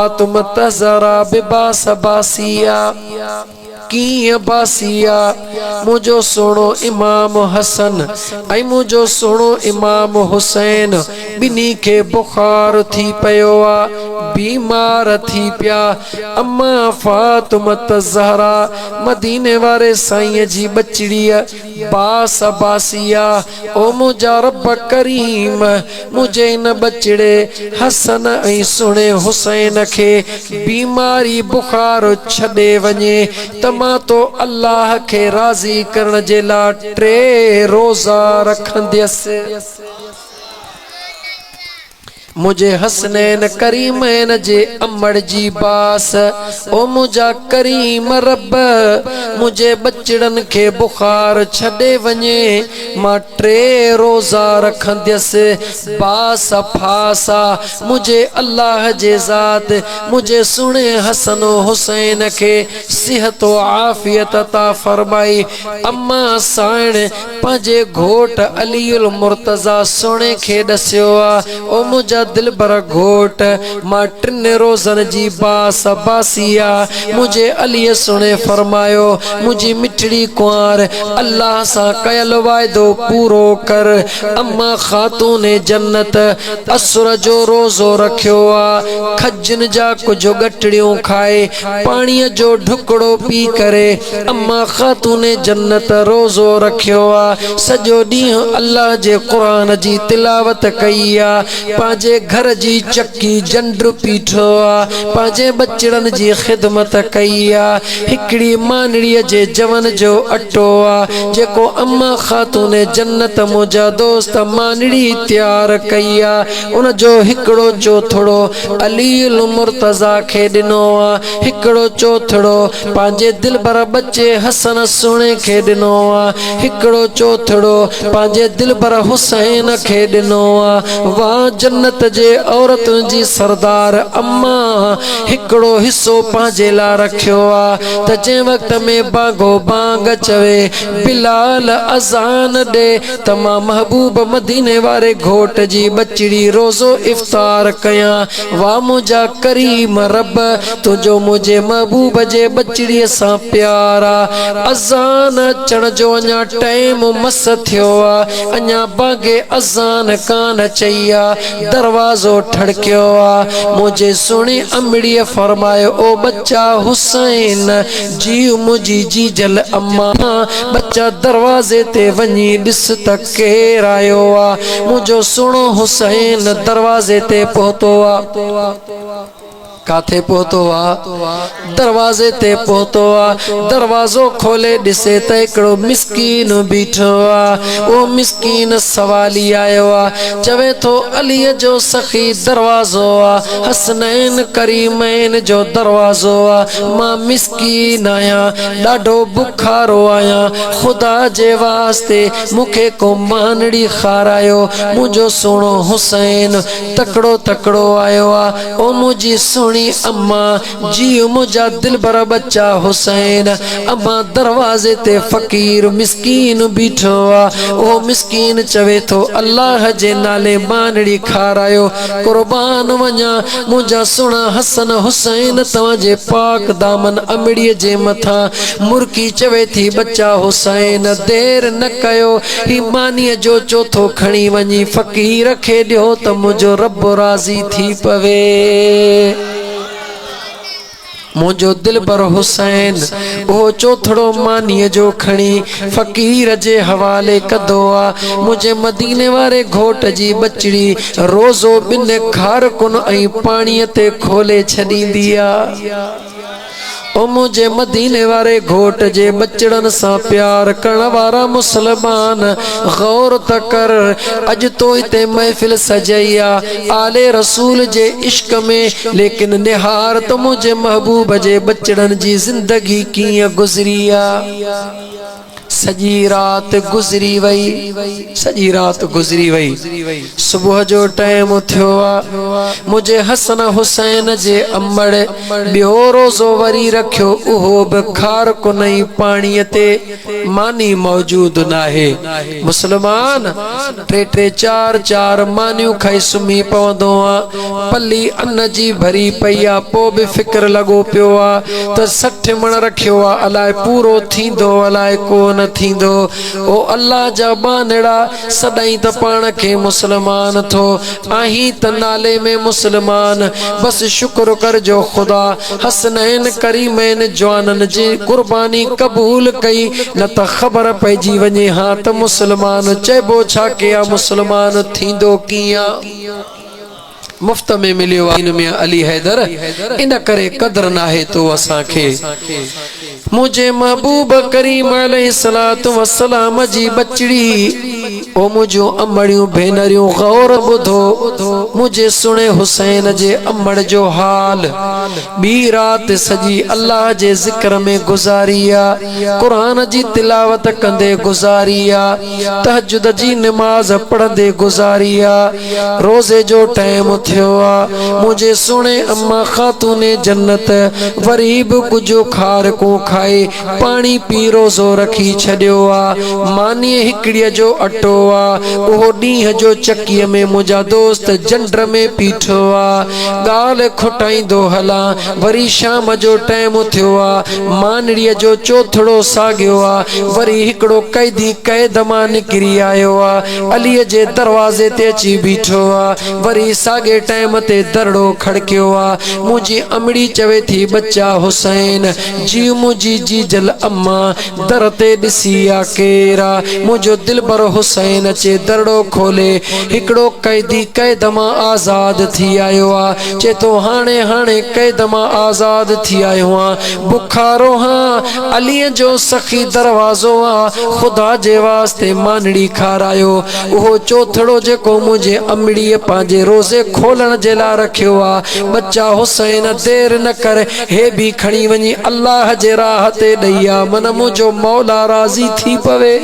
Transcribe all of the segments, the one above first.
फातिमा ज़हरा बिबास बासिया की बासिया मुझो सुनो इमाम हसन ऐं मुझो सुनो इमाम हुसैन बिनी के बुखार थी पयो आ बीमार थी पिया। अम्मा फातिमा ज़हरा मदीने वारे साईं जी बचड़ी बास बासिया ओ मुझा रब करीम मुझे इन बचड़े हसन ऐं सुने हुसैन के बीमारी बुखार छड़े वने त मां तो अल्लाह के राजी करण जे लाइ 3 रोज़ा रखंदसि। मुझे हसनैन करीमैन जे अमड़ जी बास ओ मुझा करीम रब मुझे बचड़न के बुखार छड़े वने मां 3 रोज़ा रखंदसि बास फासा मुझे अल्लाह जे ज़ात मुझे सुने हसन हुसैन के सिहत आफियत अता फरमाई। अम्मा साइण पंहिंजे घोट अलीउल मुर्तज़ा सुणे खे दस्यो आ ओ मुझा दिल बर घोट मां 3 रोज़न जी बास बासिया मुझे अली सुने फरमायो मुझी मिठड़ी कुआर अल्लाह सा कयल वायदो पूरो कर। अम्मा खातूने जन्नत असुर जो रोज़ो रखियो आ खजन जा कुछ गटड़ियों खाए पानी जो ढुकड़ो पी करे अम्मा खातूने जन्नत रोज़ो रखियो आ सजो ॾींहुं अल्लाह जे कुरान जी तिलावत कई आ पांजे घर जी चक्की जंड पीठो आ पांजे बचड़न जी खिदमत कई आ हिकड़ी मानड़ी जे जवन जो अटो आ जेको अम्मा खातूने जन्नत मुझा दोस्त मानड़ी तैयार कई आ उन जो हिकड़ो चौथड़ो अलीउल मुर्तज़ा खे दिनो आ हिकड़ो चौथड़ो पांजे दिलबर बच्चे हसन सुणे खे दिनो आ हिकड़ो चौथड़ो पांजे दिलबर हुसैन खे दिनो आ। वाह जन्नत जे औरत जी सरदार अम्मा हिकड़ो हिस्सो पांजे ला रखियो आ त जे वक्त में बागो बांग चवे बिलाल अजान दे त मां महबूब मदीने वारे घोट जी बचड़ी रोज़ो इफ्तार कया। वाह मुझा करीम रब तुझो मुझे महबूब जे बचड़ी सा प्यारा अजान अचण जो अञा टाइम मस थियो आ अञा बागे अजान कान चई आ दरवाजो ठड़कियो आ मुझे सुनी अमड़ी फरमायो ओ बच्चा हुसैन जी मुझी जी जल अम्मा बच्चा दरवाजे ते वनी दिस तक केर आयो आ मुझो सुनो हुसैन दरवाजे ते पहुतो आ काथे पहुतो आ दरवाजे ते पहुतो आ दरवाजो खोले दिसे त एकड़ो मिस्कीन बीठो आ ओ मिस्कीन सवाली आयो आ चवे तो अली जो सखी दरवाजो आ हसनैन करीमैन जो दरवाजो आ मां मिस्कीन आया डाढो बुखारो आया खुदा जे वास्ते मुखे को मानड़ी खारायो मुझो सुनो हुसैन तकड़ो तकड़ो आयो आ ओ मुझी सुनी अम्मा जी मुझा दिल भरा बच्चा हुसैन अम्मा दरवाजे ते फकीर मिस्कीन बीठो आ ओ मिस्कीन चवे तो अल्लाह जे नाले मानड़ी खारायो कुर्बान वञा मुझा सुना हसन हुसैन तवा जे पाक दामन अमड़ीअ जे मथा मुर्की चवे थी बच्चा हुसैन देर न कयो ही मानीअ जो चौथो खणी वञी फकीर खे ॾियो त मुझो रब राज़ी थी पवे। मुझो दिल पर हुसैन ओ चौथड़ो मानीअ जो खणी फकीर जे हवाले कदो आ मुझे मदीने वारे घोट जी बचड़ी रोज़ो 2 खारकुन ऐं पाणीअ ते खोले छॾींदी आ ओ मुझे मदीने वारे घोट जे बचड़न सा प्यार करण वारा मुसलमान गौर तकर अज तो इते महफिल सजई आ आले रसूल जे इश्क में लेकिन निहार तो मुझे महबूब जे बचड़न जी जिंदगी कीअं गुज़री आ सजी रात गुजरी वई, सजी रात गुजरी वई। सुबह जो टाइम थियो मुझे हसन हुसैन जे अमड़ बियो रोज़ो वरी रखियो, उहो बि खार को नई पानी ते, मानी मौजूद नाहे। मुसलमान टे टे चार चार मानियूं खाई सुम्ही पवंदो आ, पली अन्न जी भरी पई आ, पो भी फिक्र लगो पियो आ त 60 मण रखियो आ, अलाए पूरो थींदो अलाए कोन थींदो। ओ अल्लाह जा बानड़ा सदाई त पाण खे मुसलमान थो आही त नाले में मुसलमान, बस शुक्र कर जो खुदा हसनैन करीमैन जवानन जी कुर्बानी कबूल कई, न त खबर पइजी वञे हाँ त मुसलमान चइबो छा कया, मुसलमान थींदो कीअं। मुफ्त में मिलियो इन में अली हैदर, इन करे कदर नाहे तो असां खे। मुझे महबूब करीम अलैहिस्सलातु वस्सलाम जी बचड़ी, ओ मुझो अमड़ियों भेनरियों गौर बुधो, मुझे सुने हुसैन जे अमड़ जो हाल। बी रात सजी अल्लाह जे जिक्र में गुजारिया, कुरान जी तिलावत कंदे गुजारिया, तहज्जुद जी नमाज पढ़ंदे गुजारिया। रोज़े जो टाइम थियो आ, मुझे सुने अम्मा खातूने जन्नत वरी भी कुछ खार को खाए पानी पी रोज़ो रखी छड़ियो आ। मानी हिकड़ीअ जो अटो आ, उहो ॾींहं जो चक्कीअ में मुझा दोस्त जंड्र में पीठो आ, गाल खुटाईंदो हला। वरी शाम जो टाइम थियो आ, मानड़ीअ जो चोथड़ो सागियो आ, वरी हिकड़ो कैदी कैद मां निकिरी आयो आ, अलीअ जे दरवाजे ते अची बीठो आ। वरी सागे टाइम ते दरड़ो खड़कियो आ, मुझी अमड़ी चवे थी बच्चा हुसैन जी, मुझी जी जल अम्मा दर ते ॾिसी आ केरा। मुझो दिलबर हुसैन अचे दरड़ो खोले, हिकड़ो कैदी कैद मां आज़ाद थी आयो आ, चे तो हाणे हाणे कैद मां आज़ाद थी आयो आ, बुखारो हाँ अलीअ जो सखी दरवाज़ो आ, खुदा जे वास्ते मानड़ी खारायो। उहो चोथड़ो जेको मुझे अमड़ीअ पांजे रोज़े खोलण जे ला रखियो आ, बच्चा हुसैन देर न कर, हे भी खणी वञी अल्लाह जे राह ते ॾैया, मन मुझो मौला राज़ी थी पवे।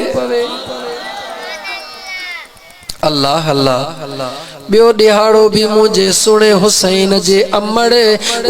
अल्लाह अल्लाह। बियो दिहाड़ो भी मुझे सुने हुसैन जे अमड़,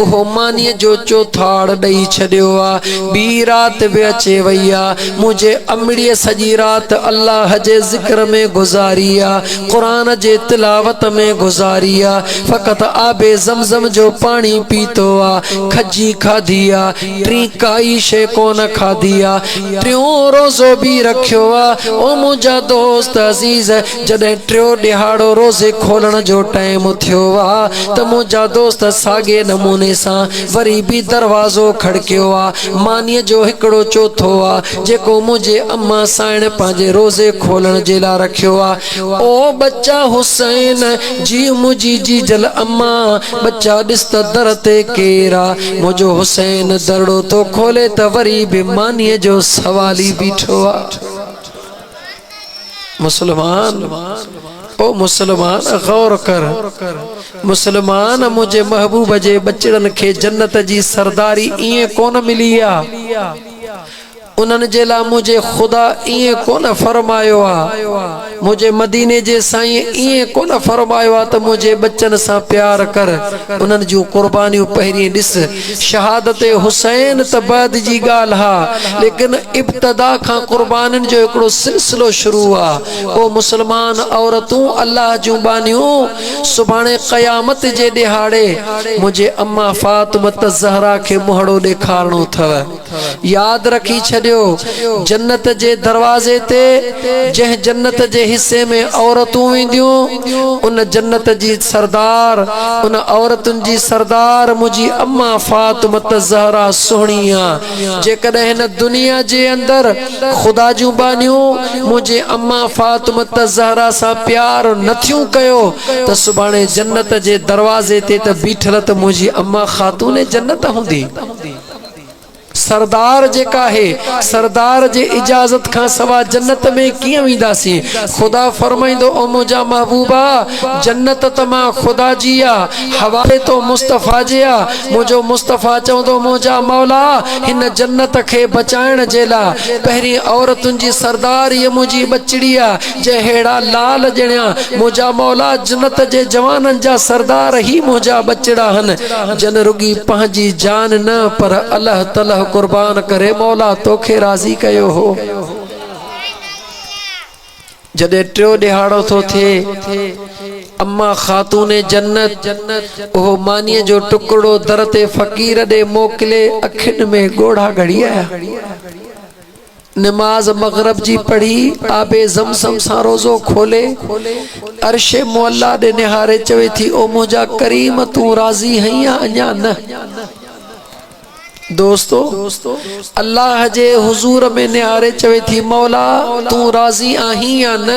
उहो मानीअ जो चौथाड़ ॾेई छॾियो आ। बी रात भी अचे वई आ, मुझे अमड़ीअ सॼी रात अल्लाह जे ज़िक्र में गुज़ारी आ, कुरान जे तिलावत में गुज़ारी आ, फ़क़त आबे ज़मज़म जो पानी पीतो आ, खजी खाधी आ, टी काई शे कोन खाधी आ, टियों रोज़ो भी रखियो आ। ओ मुझा दोस्त अज़ीज़, जॾहिं टियों दिहाड़ो रोज़े खोल जो टाइम थियो आ, त मुझा दोस्त सागे नमूने सां वरी भी दरवाज़ो खड़कियो आ। मानीअ जो हिकड़ो चौथो आ, जेको मुझे अम्मा साइण पांजे रोज़े खोलण जे ला रखियो आ। ओ बच्चा हुसैन जी, मुझी जी जल अम्मा, बच्चा ॾिस त दर ते केरा। मुझो हुसैन दरड़ो तो खोले त वरी भी मानीअ जो सवाली बीठो आ। मुसलमान ओ मुसलमान गौर कर, मुसलमान मुझे महबूब जे बचड़न के जन्नत जी सरदारी इए कोन मिली आ, उन्हनि जे ला मुझे खुदा इए कोन फरमायो आ, मुझे मदीने जे साईं इए कोन फरमायो आ त मुझे बच्चन सा प्यार कर। उन्हनि जूं कुर्बानियूं पहिरीं ॾिस, शहादत हुसैन त बाद जी ॻाल्हि हा, लेकिन इब्तदा खां कुर्बानियुनि जो हिकिड़ो सिलसिलो शुरू आ। ओ मुसलमान औरतूं अल्लाह जूं बानियूं, सुभाणे क़यामत जे ॾिहाड़े मुझे अम्मा फातिमत ज़हरा खे मुहड़ो ॾेखारणो अथव। यादि रखी छॾियो, जन्नत जे दरवाजे ते जंहिं जन्नत जे हिस्से में औरतूं वेंदियूं, उन जन्नत जी सरदार, उन औरतुनि जी सरदार मुझी अम्मा फातिमत ज़हरा सुहिणी आ। जेकॾहिं हिन दुनिया जे अंदर खुदा जूं बानियूं मुझे अम्मा फातिमत ज़हरा सां प्यार नथियूं कयो, त सुभाणे जन्नत जे दरवाजे ते त बीठल त मुझी अम्मा खातून जन्नत हूंदी। सरदार जेका है सरदार जे इजाजत खां सवा जन्नत में कियां वेंदासीं। खुदा फरमाइंदो ओ मुंहिंजा महबूबा जन्नत तमा खुदा जी आ, हवाले तो मुस्तफ़ा जे आ। मुंहिंजो मुस्तफ़ा चवंदो मुंहिंजा मौला हिन जन्नत खे बचाइण जे लाइ पहिरीं औरतुनि जी सरदार ये मुंहिंजी बचड़ी आ जे हेड़ा लाल ॼणिया मुंहिंजा मौला जन्नत जे जवाननि जा सरदार ही मुंहिंजा बचड़ा हन जन रुगी पंहिंजी जान न पर अल्लाह तलह कुर्बान करे मौला तोखे राज़ी कयो हो। जॾहिं टियों ॾिहाड़ो थो थिए अम्मा खातूने जन्नत ओह मानीअ जो टुकड़ो दर ते फ़कीर ॾे मोकिले अखियुनि में ॻोढ़ा घड़ी आया। नमाज मगरब जी पढ़ी आबे ज़मज़म सां रोज़ो खोले अर्शे मुअल्ला ॾे निहारे चवे थी ओ मुंहिंजा करीम तूं राज़ी हैं या अञा न। दोस्तों अल्लाह जे हुजूर में निहारे चवे थी मौला तू राज़ी आहीं या न।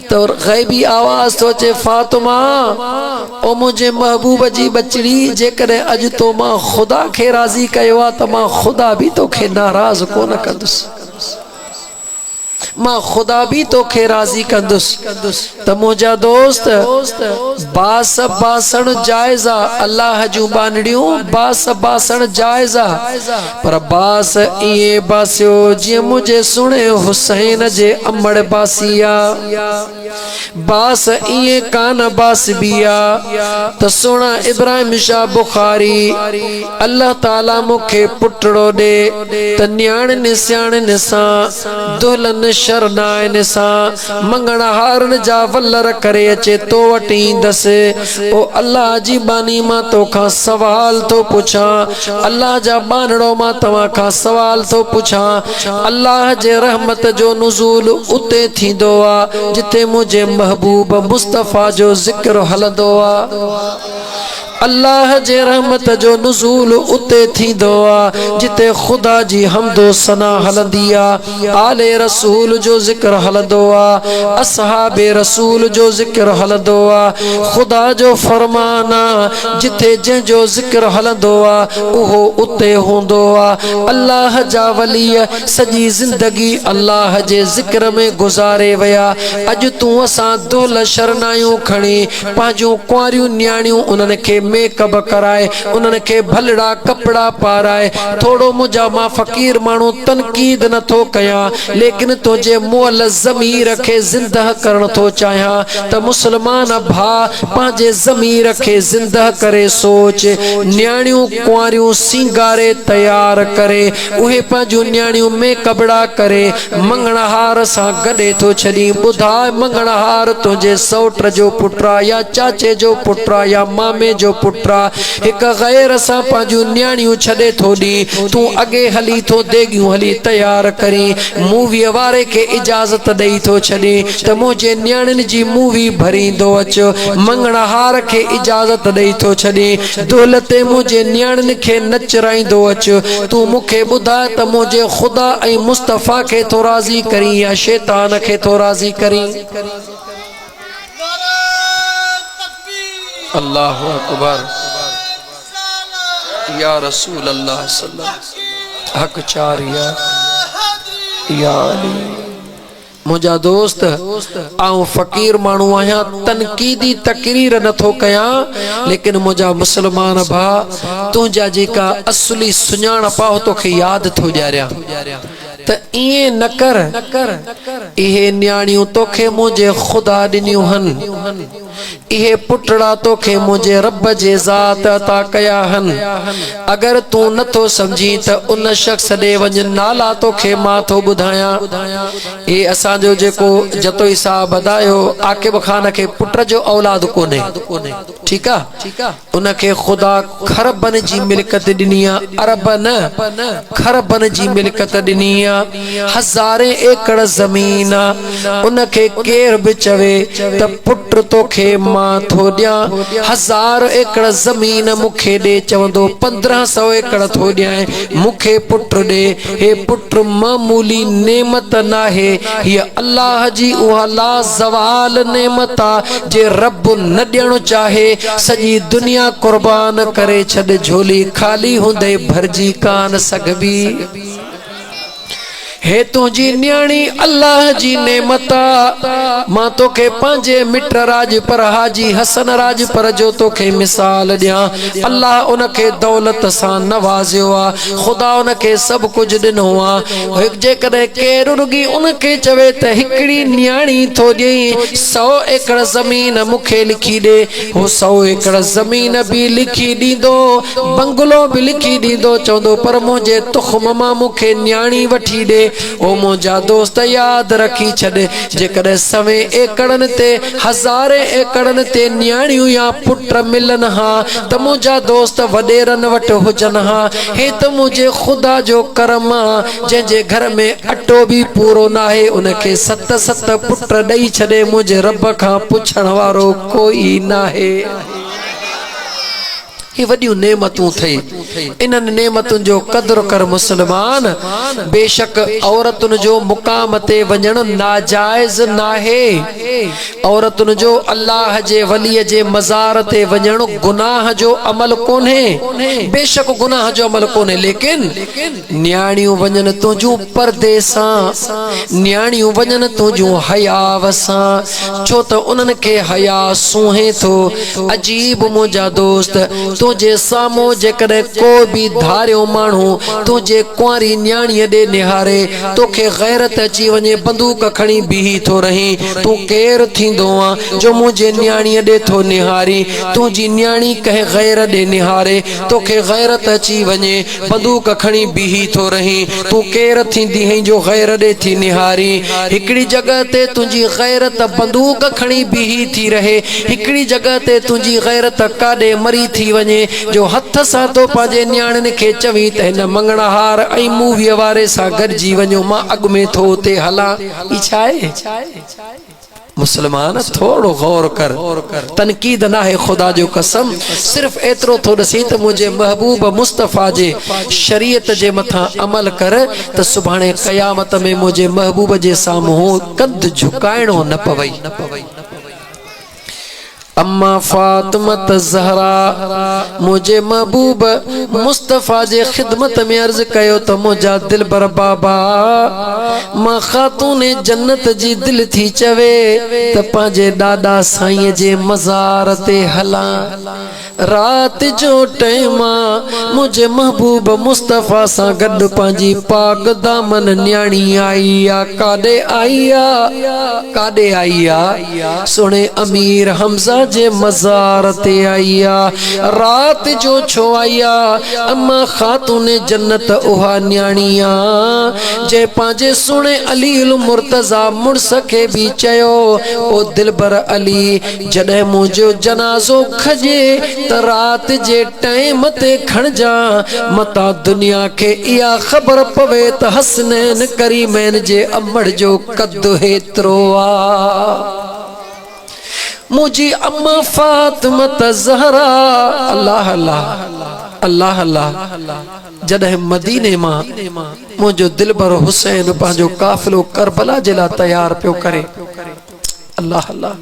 तो गैबी आवाज़ तो चे फातिमा ओ मुझे महबूब जी बचड़ी जेकॾहिं अज तो मां खुदा खे राज़ी कयो आ त मां खुदा भी तोखे नाराज़ कोन कंदुसि, मां खुदा भी तोखे राज़ी कंदुसि। त मुंहिंजा दोस्त बास बासण जायज़ा अल्लाह जूं बानड़ियूं बास बासण जायज़ा पर बास इए बासियो जीअं मुझे सुणे हुसैन जे अमड़ बासिया। बास इए कान बास बिया त सुणा इब्राहिम शाह बुखारी अल्लाह ताला मुखे पुटड़ो दे त न्याणनि स्याणनि सां दुल्हन शरनाइन सां मंगणहारन जा वल्लर करे अचे तो वटी ईंदसि। ओ अल्लाह जी बानी मां तोखां सवाल तो पुछां, अल्लाह जा बानड़ो मां तव्हां खां सवाल तो पुछां। अल्लाह जे रहमत जो नुज़ूल उते थींदो आ जिते मुझे महबूब मुस्तफ़ा जो ज़िक्र हलंदो आ। अल्लाह जे रहमत जो नुज़ूल उते थींदो आ जिते खुदा जी हमदो सना हलंदी आ। आले रसूल जो ज़िक्र हलंदो आ, असहाबे रसूल जो ज़िक्र हलंदो आ। खुदा जो फरमान आ जिथे जंहिंजो ज़िक्र हलंदो आ उहो उते हूंदो आ। अल्लाह जा वली सॼी ज़िंदगी अल्लाह जे ज़िक्र में गुज़ारे विया। अॼु तूं असां दुल शरनायूं खणी पंहिंजूं कुंवारियूं न्याणियूं उन्हनि खे मेकअप कराए उन्हनि खे भलड़ा कपड़ा पाराए। थोड़ो मुंहिंजा मां फ़कीर माण्हू तनकीद नथो कयां लेकिन तुंहिंजे मुअल ज़मीर खे ज़िंदह करण थो चाहियां त मुस्लमान भा पंहिंजे ज़मीर खे ज़िंदह करे सोच। न्याणियूं कुंवारियूं सिंगारे तैयार करे उहे पंहिंजूं न्याणियूं मेकअपड़ा करे मंगणहार सां गॾे थो छॾी। ॿुधाए मंगणहार तुंहिंजे सौट जो पुटु या चाचे जो पुटु या मामे जो पुट्रा एक गैर सां पंहिंजूं न्याणियूं छॾे थो ॾी तूं अॻे हली थो देगियूं हली तैयार करी मूवीअ वारे खे इजाज़त ॾेई थो छॾी त मुंहिंजे न्याणियुनि जी मूवी भरींदो अचो। मंगणहार खे इजाज़त ॾेई थो छॾी दुल ते मुंहिंजे न्याणियुनि खे नचराईंदो अचो। तूं मूंखे ॿुधाए त मुंहिंजे ख़ुदा ऐं मुस्तफ़ा खे थो राज़ी करी या शैतान खे थो राज़ी करी। अल्लाह अकबर या रसूल अल्लाह सल्लल्लाहु हक चार या अली। मुंहिंजा दोस्त आऊं फ़कीर माण्हू आहियां तनकीदी तकरीर नथो कयां लेकिन मुंहिंजा मुस्लमान भा तुंहिंजा जेका असली सुञाणप आहे तोखे यादि थो ॾियारियां त इएं न कर। इहे न्याणियूं तोखे मुंहिंजे ख़ुदा ॾिनियूं हन, इहे पुटड़ा तोखे मुंहिंजे रब जे ज़ात अता कया हन। अगर तूं नथो समझी त उन शख्स ॾे वञ नाला तोखे मां थो ॿुधायां। हे असांजो जेको जतोई साहब अदायो आकिब खान खे पुट जो औलाद कोन्हे, ठीकु आहे, उनखे ख़ुदा खरबन जी मिल्कत ॾिनी आहे, अरब न खरबन जी मिल्कत ॾिनी आहे। हज़ारे एकड़ ज़मीन उनखे केर बि चवे त पुट तोखे तोखे मां थो ॾियां 1000 एकड़ ज़मीन मूंखे ॾे चवंदो 1500 एकड़ थो ॾियां मूंखे पुट ॾे। हे पुट मामूली नेमत नाहे, हीअ अल्लाह जी उहा लाज़वाल नेमत आहे जे रब न ॾियणो चाहे सॼी दुनिया कुर्बान करे छॾ, झोली खाली हूंदे भरजी कान सघबी। हे तुझी न्याणी अल्लाह जी नेमत मां तोखे पंहिंजे मिट राज पर हाजी हसन राज पर जो तोखे मिसाल ॾियां। अल्लाह उनखे दौलत सां नवाज़ियो आहे, ख़ुदा उनखे सभु कुझु ॾिनो आहे। जेकॾहिं केरु रुॻी उनखे चवे त हिकिड़ी न्याणी थो ॾियईं 100 एकड़ ज़मीन मूंखे लिखी ॾे, हू 100 एकड़ ज़मीन बि लिखी ॾींदो, बंगलो बि लिखी ॾींदो, चवंदो पर मुंहिंजे तुख़्म मां मूंखे न्याणी वठी ॾे। ओ मुंहिंजा दोस्त यादि रखी छॾ, जेकॾहिं 100 एकड़नि ते 1000 एकड़नि ते न्याणियूं या पुट मिलनि हा त मुंहिंजा दोस्त वॾेरनि वटि हुजनि हा। हे त मुंहिंजे ख़ुदा जो करम आहे जंहिंजे घर में अटो बि पूरो न आहे उनखे 7 पुट ॾेई छॾे, मुंहिंजे रब खां पुछण वारो कोई नाहे। ये वॾियूं नेमतूं थई, इन्हनि नेमतुनि जो क़दुरु कर मुस्लमान। बेशक औरतुनि जो मुक़ाम ते वञणु नाजाइज़ नाहे, औरतुनि जो अल्लाह जे वलीअ जे मज़ार ते वञणु गुनाह जो अमल कोन्हे, बेशक गुनाह जो अमल कोन्हे, लेकिन न्याणियूं वञनि तुंहिंजूं पर्दे सां, न्याणियूं वञनि तुंहिंजूं हयाव सां, छो त उन्हनि खे हया सूंहे थो। अजीब मुंहिंजा दोस्त, तुझे साम्हूं जेकॾहिं को बि धारियो माण्हू तुझे कुंवारी न्याणीअ ॾे निहारे, तोखे गैरत अची वञे, बंदूक खणी बीही थो रही, तूं केरु थींदो आहे जो मुंहिंजे न्याणीअ ॾे थो निहारी? तुंहिंजी न्याणी कंहिं गैर ॾे निहारे, तोखे गैरत अची वञे, बंदूक खणी बीही थो रही, तूं केरु थींदी हैं जो गैर ॾे थी निहारी? हिकिड़ी जॻह ते तुंहिंजी गैरत बंदूक खणी बीही थी रहे, हिकिड़ी जॻह ते तुंहिंजी गैरत काॾे मरी थी वञे जो हथ सां तो पंहिंजे न्याणियुनि खे चवी त हिन मंगणहार ऐं मूवीअ वारे सां गॾिजी वञो, मां अॻु में थो उते हलां। ई छा आहे? मुसलमान थोड़ो गौर कर, तनकीद ना है, खुदा जो कसम सिर्फ एतिरो थो ॾसी त मुंहिंजे महबूब मुस्तफ़ा जे शरीयत जे मथां अमल कर त सुभाणे क़यामत में मुंहिंजे महबूब जे साम्हूं कद झुकाइणो न पवई। अम्मा फातिमत ज़हरा मुझे महबूब मुस्तफ़ा जे खिदमत में अर्ज कयो त मुंहिंजा दिलबर बाबा, मां ख़ातून जन्नत जी दिल थी चवे त पंहिंजे ॾाॾा साईं जे मज़ार ते हलां। रात जो टाइम मुझे महबूब मुस्तफ़ा सां गॾु पंहिंजी पाक दामन न्याणी आई आ। काॾे आई आ? काॾे आई आ? सुणे अमीर हमज़ा जे मज़ार ते आई आ। रात जो छो आई आ? अम्मा ख़ातून जन्नत उहा न्याणी आ जे पंहिंजे सुणे अली मुर्तज़ा मुड़स खे बि चयो, ओ दिलबर अली, जॾहिं मुंहिंजो जनाज़ो खजे त रात जे टाइम ते खणजा, मता दुनिया खे इहा ख़बर पवे त हसनैन करीमैन जे अमड़ जो कद हेतिरो आ। मुझी अम्मा फातिमत ज़हरा, अल्लाह अल्लाह अल्लाह अल्लाह, जॾहिं मदीने मां मुंहिंजो दिलबर हुसैन पंहिंजो काफ़िलो करबला जे लाइ तैयार पियो करे, अल्लाह अल्लाह,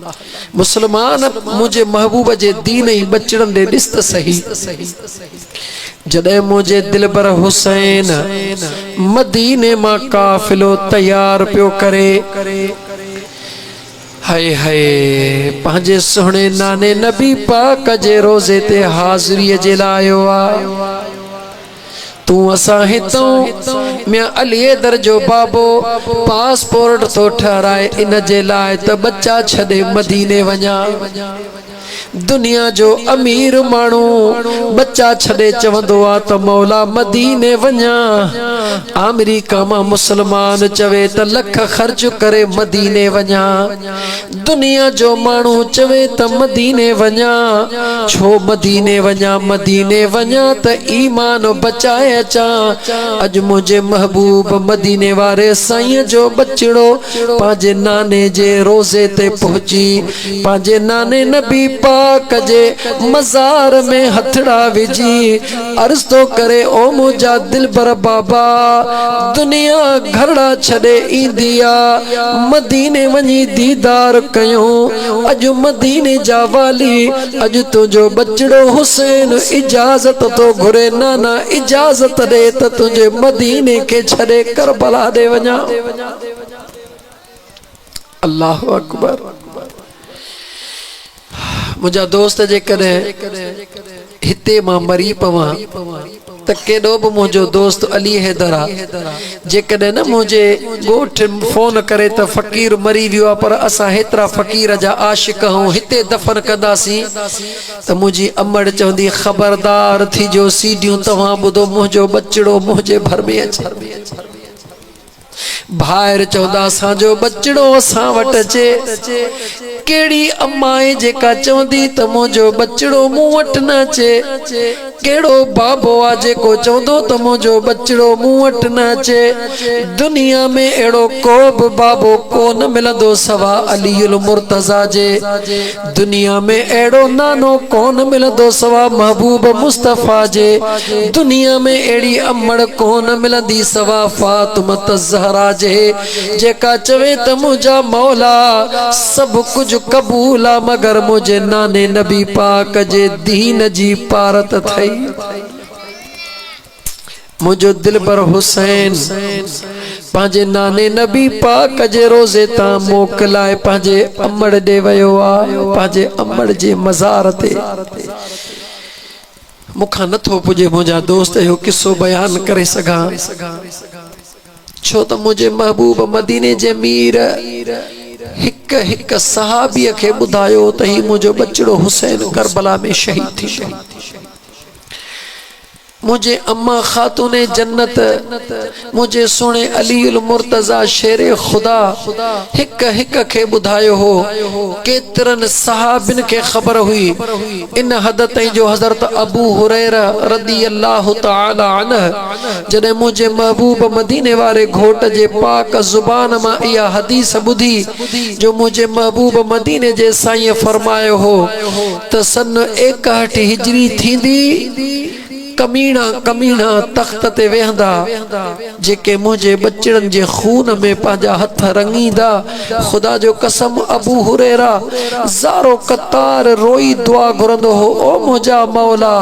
मुसलमान मुझे महबूब जे दीन ई बचड़न दे ॾिस त सही। जॾहिं मुझे दिलबर हुसैन मदीने मां काफ़िलो तैयार पियो करे, हाय हाय पंहिंजे सुहिणे नाने नबी पाक जे रोज़े ते हाज़िरीअ जे लाइ आयो आ। तू असां हितों मियां अली दर जो बाबो पासपोर्ट तो ठहराए इन जे लाइ त बच्चा छॾे मदीने वञा। दुनिया जो अमीर मानू बच्चा छड़े चवंदो आ त मौला मदीने वञा। अमेरिका मां मुसलमान चवे त लख खर्च करे मदीने वञा। दुनिया जो मानू चवे त मदीने वञा। छो मदीने वञा? मदीने वञा त ईमान बचाए अचा। अज मुझे महबूब मदीने वारे साईं जो बचड़ो पांजे नाने जे रोजे ते पहुंची। पांजे नाने नबी पाक जे मजार में हथड़ा विझी अर्ज तो करे ओ मुझा दिलबर बाबा दुनिया घरड़ा छड़े इंदिया मदीने वनी दीदार कयूं। अज मदीने जा वाली अज तुझो बचड़ो हुसैन इजाजत तो घुरे। नाना इजाजत दे त तुझे मदीने के छड़े करबला दे वञा। अल्लाह अकबर। मुझा दोस्त जे कदे हिते मां मरी पवा त केडो भी मुझो दोस्त अली हैदर आ जे कदे न मुझे गोठ फोन करे त फकीर मरी वियो पर असा हेतरा फकीर जा आशिक हूं हिते दफन कंदासी त मुझी अमड़ चवंदी खबरदार थी जो सीडियूं तवा बुधो मुझो बचड़ो मुझे भर में अचे। भायर चौदा साजो बचड़ो असा वट अचे। केड़ी अम्माए जेका चवंदी त मुझो बचड़ो मुं वट न अचे। केड़ो बाबो आ जेको चवंदो त मुझो बचड़ो मुं वट न अचे। दुनिया में एड़ो को भी बाबो कोन मिलंदो सवा अलीउल मुर्तजा जे। दुनिया में एड़ो नानो कोन मिलंदो सवा महबूब मुस्तफा जे। दुनिया में एड़ी अम्मड़ कोन मिलंदी सवा फातिमा ज़हरा जे। जेका चवे त मुझा मौला सब कुछ कबूल आ मगर मुझे नाने नबी पाक जे दीन जी पारत थई। मुझो दिलबर हुसैन पांजे नाने नबी पाक जे रोजे ता मोकलाए पांजे अमड़ दे वयो आ। पांजे अमड़ जे मजार ते मुखा नथो पुजे मुझा दोस्त यो किस्सो बयान करे सगा। छो तो मुझे महबूब मदीने जे मीर हिक हिक सहाबी के बुधायो त ही मुझो बचड़ो हुसैन करबला में शहीद थी। मुझे अम्मा खातूने जन्नत मुझे सुने अलीउल मुर्तजा शेरे खुदा हिक हिक के बुधायो हो। केतरन सहाबिन के खबर हुई इन हद तई जो हजरत अबू हुरैरा रदी अल्लाह तआला अन्ह जने मुझे महबूब मदीने वाले घोट जे पाक जुबान मा या हदीस बुधी जो मुझे महबूब मदीने जे साईं फरमायो हो त सन 61 हिजरी थींदी कमीना कमीना तख्त ते वेहंदा जेके मुझे बचड़न जे खून में पांजा हथ रंगीदा। खुदा जो कसम अबू हुरैरा ज़ारो कतार रोई दुआ घुरंदो हो ओ मुझा मौला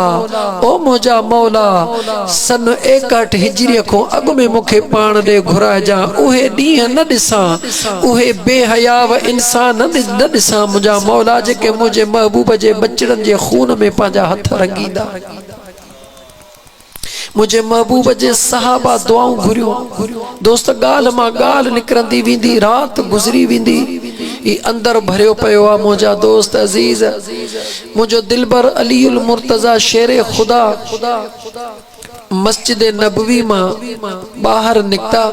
ओ मुझा मौला सन 61 हिजरी को अग में मुखे पान दे घुराए जा उहे ॾींहं न ॾिसां उहे बेहयाव इंसान न ॾिसां मुझा मौला जेके मुझे महबूब जे बचड़न जे खून में पांजा हथ रंगीदा। मुझे महबूब जे सहाबा दुआऊं घुरियो दोस्त गाल मा गाल निकरंदी विंदी रात गुजरी विंदी ई अंदर भरियो पयो आ। मुझा दोस्त अजीज मुझो दिलबर अलीउल मुर्तजा शेरे खुदा मस्जिद नबवी मा बाहर निकता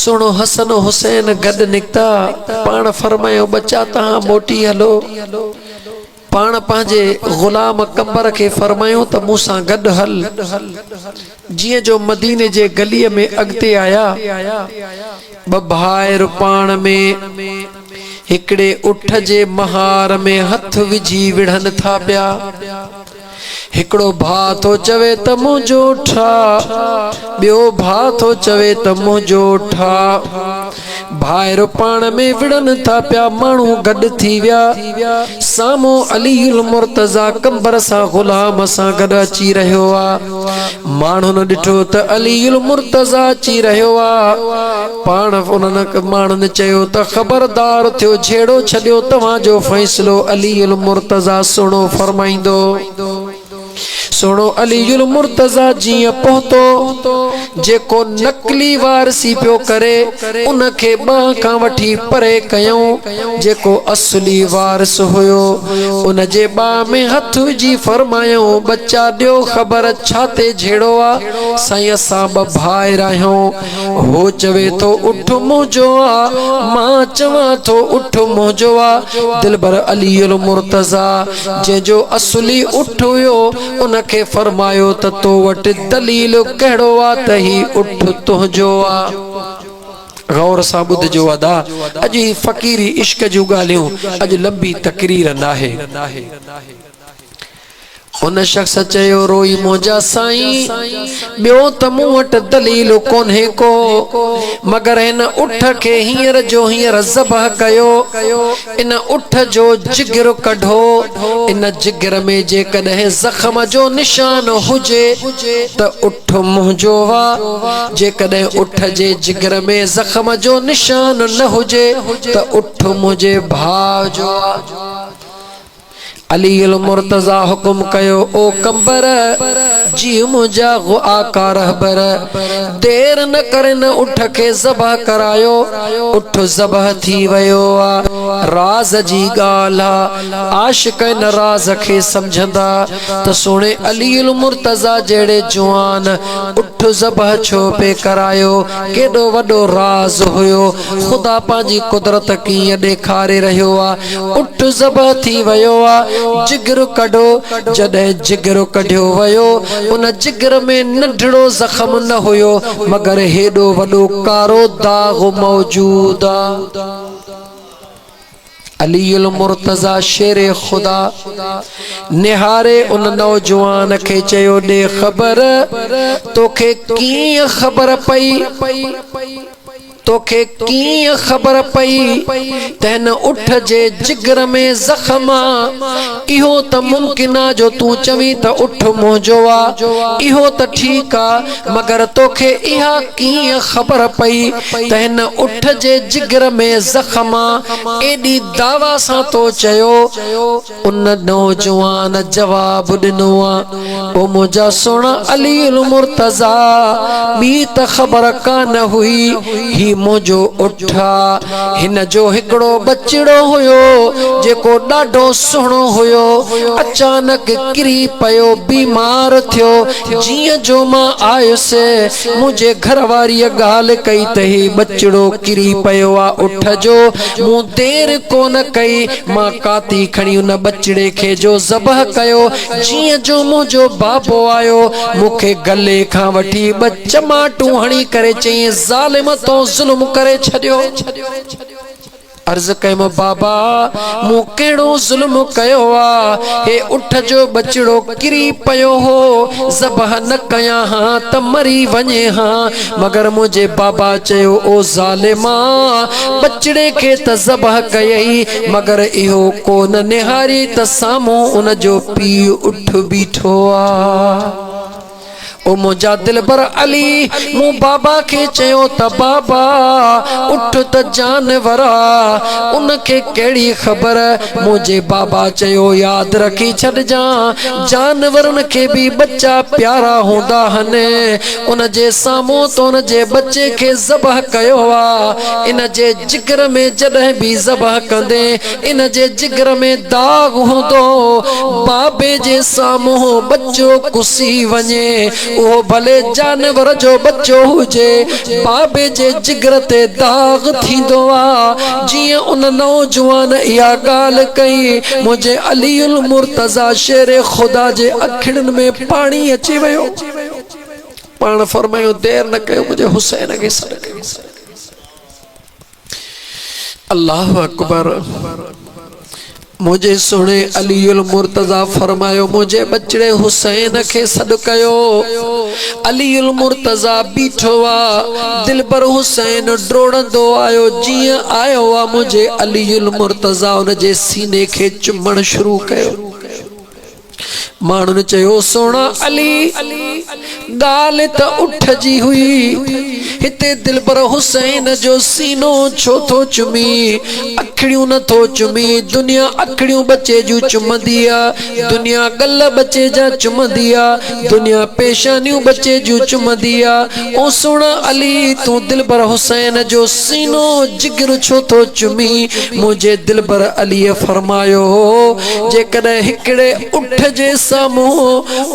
सुनो हसन हुसैन गड निकता पान फरमायो बच्चा तहां मोटी हलो। पान पांजे गुलाम कंबर के फरमायो त मूसा गड हल। जिए जो मदीने जे गली में अगते आया भायर पान में हिकड़े उठ जे महार में हथ विझी विढ़न था पिया। हिकड़ो भा तो चवे त मुझो ठा बियो भा तो चवे त मुझो ठा। भायर पान में विड़न था पिया मानू गड थी विया। सामो अलीउल मुर्तजा कंबर सा गुलाम सा गड अची रहियो आ। मानू न डिठो त अलीउल मुर्तजा अची रहियो आ। पान उन्हन मानन चयो त खबरदार थियो छेड़ो छडियो तवां जो फैसलो अलीउल मुर्तजा सुनो फरमाइंदो। सुनो अलीउल मुर्तजा जिया पहुतो जेको नकली वारसी पियो करे उनखे बाह खां वठी परे कयूं। जेको असली वारिस हुयो उन जे बाह में हथ विझी फरमायूं बच्चा ॾियो ख़बर छाते झेड़ो आ। साईं असां ॿ भाइर आहियूं। हो चवे तो उठ मुंहिंजो आ, मां चवां तो उठ मुंहिंजो आ। दिलबर अली अल मुर्तज़ा जंहिंजो असली उठ हुयो उनखे फरमायो त तो वटि दलील कहिड़ो आ त ही उठ तुंहिंजो आ। गौर सां ॿुधजो अदा। अॼु फ़क़ीरी इश्क जूं ॻाल्हियूं, अॼु लंबी तकरीर नाहे। उन शख्स चयो रोई मुंहिंजा साईं ॿियो त मूं वटि दलील कोन्हे को, मगर हिन उठ खे हींअर जो हींअर ज़बह कयो। इन उठ जो जिगर कढो। इन जिगर में जेकॾहिं ज़ख़्म जो निशान हुजे त उठ मुंहिंजो आ। जेकॾहिं उठ जे जिगर में ज़ख़्म जो निशान न हुजे त उठ मुंहिंजे भाउ जो आ। अली अल मुर्तज़ा हुकुम कयो ओ कंबर जी मुंहिंजा आका रहबर देर न करे न उठ खे ज़बह करायो। उठ ज़बह थी वियो आ। राज जी ॻाल्हि आ, आशिक़ इन राज खे समझंदा त सोणे अली अल मुर्तज़ा जहिड़े जवान उठ ज़बह छो पे करायो। केॾो वॾो राज हुयो, ख़ुदा पंहिंजी कुदरत कीअं ॾेखारे रहियो आ। उठ ज़बह थी वियो आ। जिगर कढो। जॾहिं जिगर कढियो वियो उन जिगर में नंढड़ो ज़ख़्म न हुयो, मगर हेॾो वॾो कारो दाग़ मौजूद आ। अली अल मुर्तज़ा शेरे खुदा निहारे उन नौजवान खे चयो ॾे ख़बर तोखे कीअं ख़बर पई, तोखे कीअं ख़बर पई त हिन उठ जे जिगर में ज़ख़्म आ। इहो त मुमकिन आ जो तूं चवीं त उठ मुंहिंजो आ, इहो त ठीकु आ, मगर तोखे इहा कीअं ख़बर पई त हिन उठ जे जिगर में ज़ख़्म आ। एॾी दावा सां तो चयो। उन नौजवान जवाब ॾिनो आ ओ मुंहिंजा सोना अली अल मुर्तज़ा ॿी त ख़बर कान हुई, ही मुंहिंजो उठा। हिन जो हिकिड़ो बचिड़ो हुयो जेको ॾाढो सुहिणो हुयो, अचानक किरी पियो, बीमार थियो। जीअं जो मां आयुसि मुंहिंजे घर वारीअ ॻाल्हि कई त ही बचिड़ो किरी पियो आ उठ जो। मूं देर कोन कई, मां काती खणी उन बचिड़े खे जो ज़बह कयो। जीअं जो मुंहिंजो बाबो आयो मूंखे गले खां वठी ॿ चमाटूं हणी करे चई ज़ालिम तो ज़ुल्म करे छॾियो। अर्ज़ कयम बाबा मूं कहिड़ो ज़ुल्म कयो आ। हे उठ जो बचिड़ो किरी पियो हो, ज़बह न कयां हां त मरी वञे हां, मगर मुंहिंजे बाबा चयो ओ ज़ालिमा बचिड़े खे त ज़बह कयई, मगर इहो कोन निहारी त साम्हूं उन जो पीउ उठ बीठो आ। ओ मुंहिंजा दिलबर अली मूं बाबा खे चयो त बाबा उठ त जानवर आ, उनखे कहिड़ी ख़बर। मुंहिंजे बाबा चयो यादि रखी छॾजां जानवरनि खे बि बच्चा प्यारा हूंदा आहिनि। उन जे साम्हूं त उन जे बच्चे खे ज़बह कयो आ। इन जे जिगर में जॾहिं बि ज़बह कंदे इन जे जिगर में दाग हूंदो, बाबे जे साम्हूं बच्चो कुसी वञे उहो भले जानवर जो बच्चो हुजे, बाबे जे जिगर ते दाग थींदो आ। जीअं उन नौजवान इहा ॻाल्हि कई, मुंहिंजे अली अल मुर्तज़ा शेरे खुदा जे अखियुनि में पाणी अची वियो। पाण फरमायो देर न कयो, मुंहिंजे हुसैन खे सॾ कयो। अल्लाह अकबर। मुझे सुने अली अल मुर्तज़ा फरमायो मुझे बचड़े हुसैन खे सॾ कयो। अली अल मुर्तज़ा बीठो आ, दिलबर हुसैन ड्रोड़ंदो आयो। जीअं आयो आ मुझे अली अल मुर्तज़ा उन जे सीने खे चुमण शुरू कयो। माण्हुनि चयो सोना अली गाल त उठ जी हुई हिते दिलबर हुसैन जो सीनो छो थो चुमी अखड़ियूं न थो चुमी दुनिया अखड़ियूं बच्चे जूं चुमंदी आ दुनिया गल बच्चे जा चुमंदी आ दुनिया पेशानियूं बच्चे जूं चुमंदी आ ओ सोना अली तू दिलबर हुसैन जो सीनो जिगर छो थो चुमी मुझे दिलबर अली फरमायो जेकॾहिं हिकिड़े उठ जे साम्हूं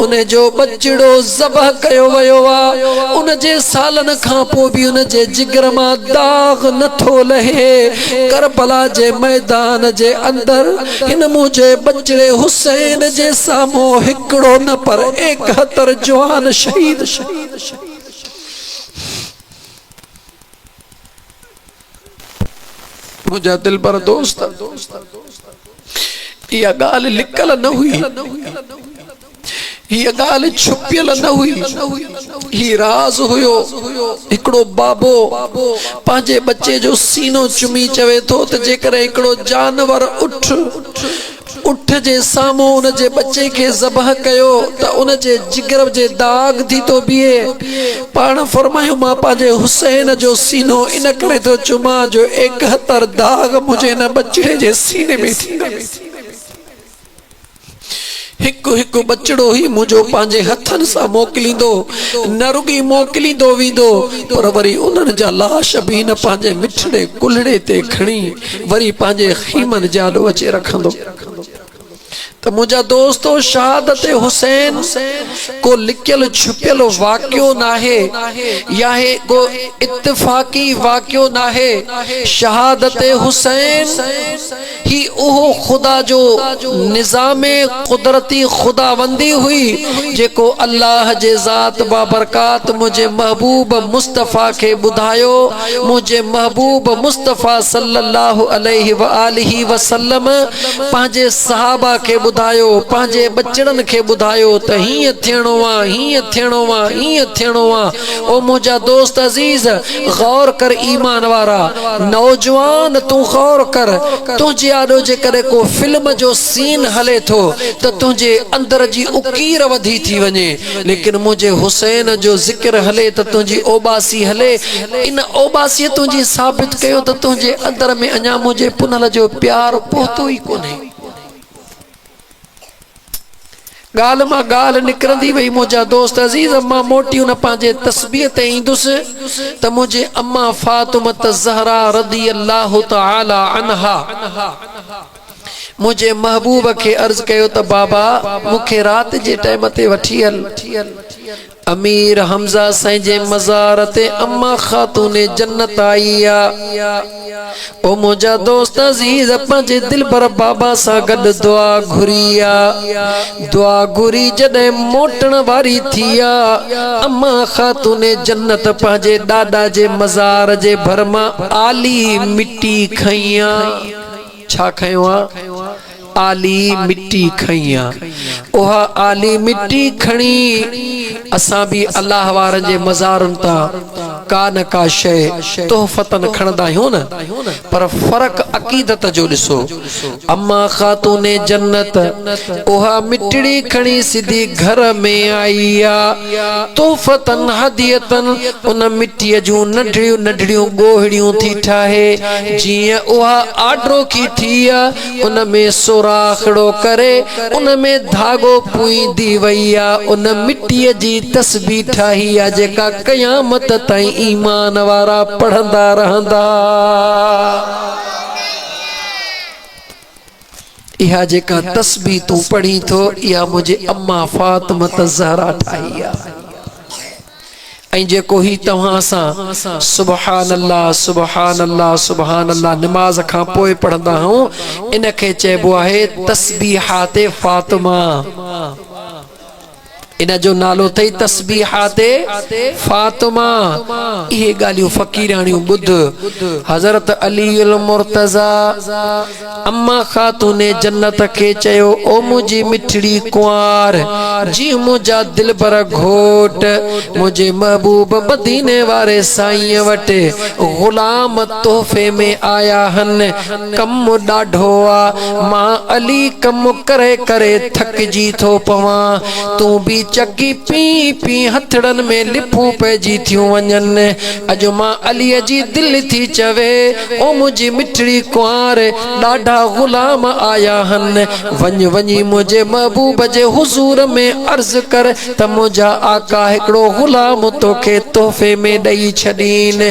उन जो बचड़ो ज़बह कयो वियो आ उन जे सालनि खां पोइ भी उन जे जिगर मां दाग नथो लहे करबला जे मैदान जे अंदर हिन मुझे बचड़े हुसैन जे साम्हूं हिकिड़ो न पर 71 जवान शहीद मुझा दिल पर दोस्त यह गाल लिकल न हुई ये गाल छुपियल न हुई ही राज हुयो हिकड़ो बाबो पांजे बच्चे जो सीनो चुमी चवे तो त जेकर हिकड़ो जानवर उठ जे सामो उन जे बच्चे के ज़बह कयो त उन जे जिगर जे दाग थी तो बिए पाण फरमायो मां पांजे हुसैन जो सीनो इन करे तो चुमा जो 71 दाग मुझे न बच्चे जे सीने में थी हिकु हिकु बचड़ो ही मुझो पांजे हथन सा मोकलींदो न रुगी मोकलींदो वींदो पर वरी उन्हनि जा लाश भी न पांजे मिठड़े कुल्हड़े ते खणी वरी पांजे खीमन जाडो अचे रखंदो तो मुझा दोस्तों शहादत हुसैन को लिखियल छुपियल वाक्यो नाहे या है को इत्तफाकी वाक्यो नाहे शहादत हुसैन ही ओहो खुदा जो निजामे कुदरती खुदावंदी हुई जेको अल्लाह जे ज़ात बाबरकात मुझे महबूब मुस्तफ़ा के बुधायो मुझे महबूब मुस्तफ़ा सल्लल्लाहु अलैहि व आलिहि वसल्लम पांजे सहाबा के बुधायो पांजे बच्चड़न के बुधायो त हीअं थियणो आ हीअं थियणो आ हीअं थियणो आ ओ मुझा दोस्त अजीज गौर कर ईमान वारा नौजवान तू गौर कर तुझे आडो जे करे को फिल्म जो सीन हले थो त तुझे अंदर जी उकीर वधी थी वने लेकिन मुझे हुसैन जो जिक्र हले त तुझी ओबासी हले इन ओबासी तुझी साबित कयो त तुझे अंदर में अञा मुझे पुनल जो प्यार पहुतो ही कोने गाल मां गाल निकरंदी वही मुझा दोस्त अजीज अम्मा मोटी उन पांजे तस्बीह ते ईंदुस त मुझे अम्मा फातिमा ज़हरा रदी अल्लाह तआला अन्हा मुझे महबूब के अर्ज कयो त बाबा मुखे रात जे टाइम ते वठी हल अमीर हमजा साईं जे मज़ार ते अम्मा खातून जन्नत आई ओ मुझा दोस्त अजीज पंहिंजे दिल भर बाबा सा गड दुआ घुरी जडे मोटण वारी थिया अम्मा खातून जन्नत पंहिंजे ॾाॾा जे मज़ार जे भर मां आली मिट्टी खईया छा खयो आ आली मिट्टी खईया ओहा आली मिट्टी खणी असां भी अल्लाह वारन जे मज़ारन ता का न का शय तोहफतन खणदा आहियूं न पर फर्क अकीदत जो ॾिसो अम्मा खातून जन्नत ओहा मिट्टी खणी सिधी घर में आई आ तोहफतन हदियतन उन मिट्टी जूं नंढड़ियूं नंढड़ियूं गोहड़ियूं थी ठाहे जियां ओहा आडरो की थी उन में सोराखड़ो करे उन में धागो पुईंदी वई आ उन मिट्टीअ जी तस्बीह ठाही आ जेका क़यामत ताईं ईमान वारा पढ़ंदा रहंदा इहा जेका तस्बीह तू पढ़ी थो इहा मुझे अम्मा फातिमा ज़हरा ठाही आ ऐं जेको ही तव्हां सां सुभान अल्लाह सुभान अल्लाह सुभान अल्लाह नमाज खां पोइ पढ़ंदा आहियूं इन खे चइबो आहे तस्बीहात फातिमा इन जो नालो थई तस्बीहाते फातिमा। ये गालियों फकीरानियों बुध हजरत अली अल मुर्तजा अम्मा खातूने जन्नत के चयो ओ मुझी मिठड़ी कुंवार जी मुझा दिल पर घोट मुझे महबूब मदीने वारे साईं वटे गुलाम तोहफे में आया हन। कम डाढो आ मां अली कम करे करे थक जी थो पवा तू भी चकी पी पी हथड़न में लिपू पैजी थियूं वञन। अजो मां अली जी दिल थी चवे ओ मुझी मिठड़ी कुंवार ॾाढा गुलाम आया हन। वञ वञी मुझे महबूब जे हुजूर में अर्ज कर त मुझा आका हिकड़ो गुलाम तोखे तोहफे में ॾई छॾीन।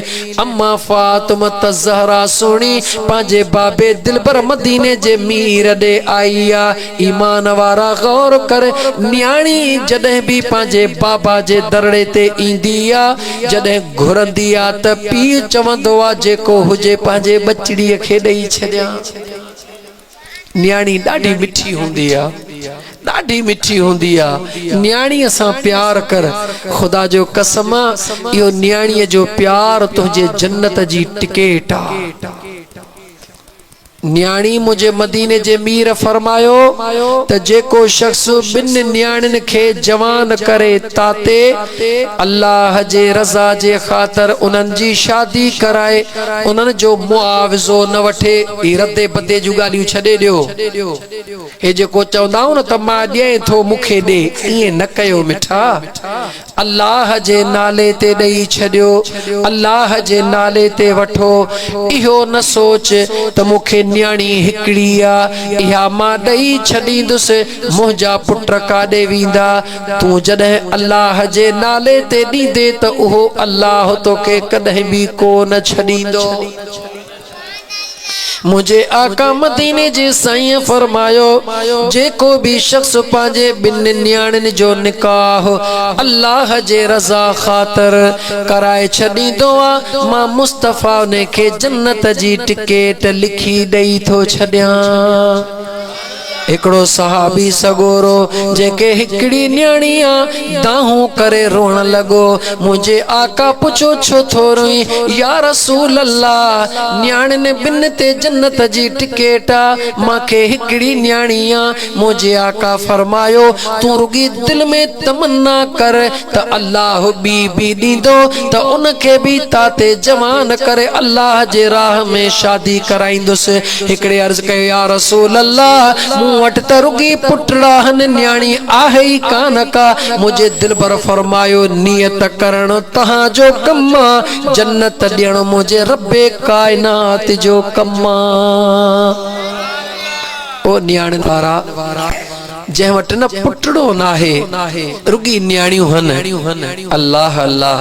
अम्मा फातिमा ज़हरा सुणी पंहिंजे बाबे दिलबर मदीने जे मीर ॾे आई आ। ईमान वारा गौर कर न्याणी जॾहिं भी पंहिंजे बाबा जे दरड़े ते ईंदी आ जॾहिं घुरंदी आ त पीउ चवंदो आ जेको हुजे पंहिंजे बचड़ीअ खे ॾई छॾियां। न्याणी ॾाढी मिठी हूंदी आ, ॾाढी मिठी हूंदी आ। न्याणीअ सां प्यार कर, खुदा जो कसम इहो न्याणीअ जो प्यार तुंहिंजे जन्नत जी टिकेट आ। न्याणी मुझे मदीने जे मीर फरमायो त जेको शख्स बिन न्याणिन के जवान करे ताते अल्लाह जे रज़ा जे खातर उन्हनि जी शादी कराए उन्हनि जो मुआवज़ो न वठे। ई रदे बदे जूं ॻाल्हियूं छॾे ॾियो। हे जेको चवंदा न त मां ॾिए थो मूंखे ॾे, ईअं न कयो मिठा। अल्लाह जे नाले ते ॾेई छॾियो, अल्लाह जे नाले ते वठो। इहो न सोच त मूंखे न्याणी हिकड़ी आ इहा मां ॾई छॾींदुसि मुंहिंजा पुट काॾे वेंदा। तूं जॾहिं अल्लाह जे नाले ते ॾींदे त उहो अल्लाह तोखे कॾहिं बि कोन छॾींदो। मुझे आका मदीने जे साईं फरमायो जेको भी शख्स पंहिंजे बिन न्याणिन जो निकाह अल्लाह जे रज़ा खातर कराए छॾींदो आ मां मुस्तफ़ा ने खे जन्नत जी टिकेट लिखी ॾई थो छॾियां। हिकड़ो सहाबी सगोरो जेके हिकड़ी न्याणी आ दाहूं करे रोण लगो। मुझे आका पुछो छो थो रोई? या रसूल अल्लाह न्याणिन बिन ते जन्नत जी टिकेट आ मांखे हिकड़ी न्याणी आ। मुझे आका फरमायो तू रुगी दिल में तमन्ना कर त अल्लाह बी भी दींदो त उनके भी ताते जवान करे अल्लाह जे राह में शादी कराईंदुसि। हिकड़े अर्ज कयो या रसूल अल्लाह मूं वट त रुगी पुटड़ा हन न्याणी आहे ई कान का। मुझे दिल पर फरमायो नियत करण तहां जो कम आ, जन्नत ॾियण मुझे रब्बे कायनात जो कम आ। ओ न्याणी वारा जंहिं वटि न पुटड़ो नाहे रुगी न्याणियूं हन अल्लाह अल्लाह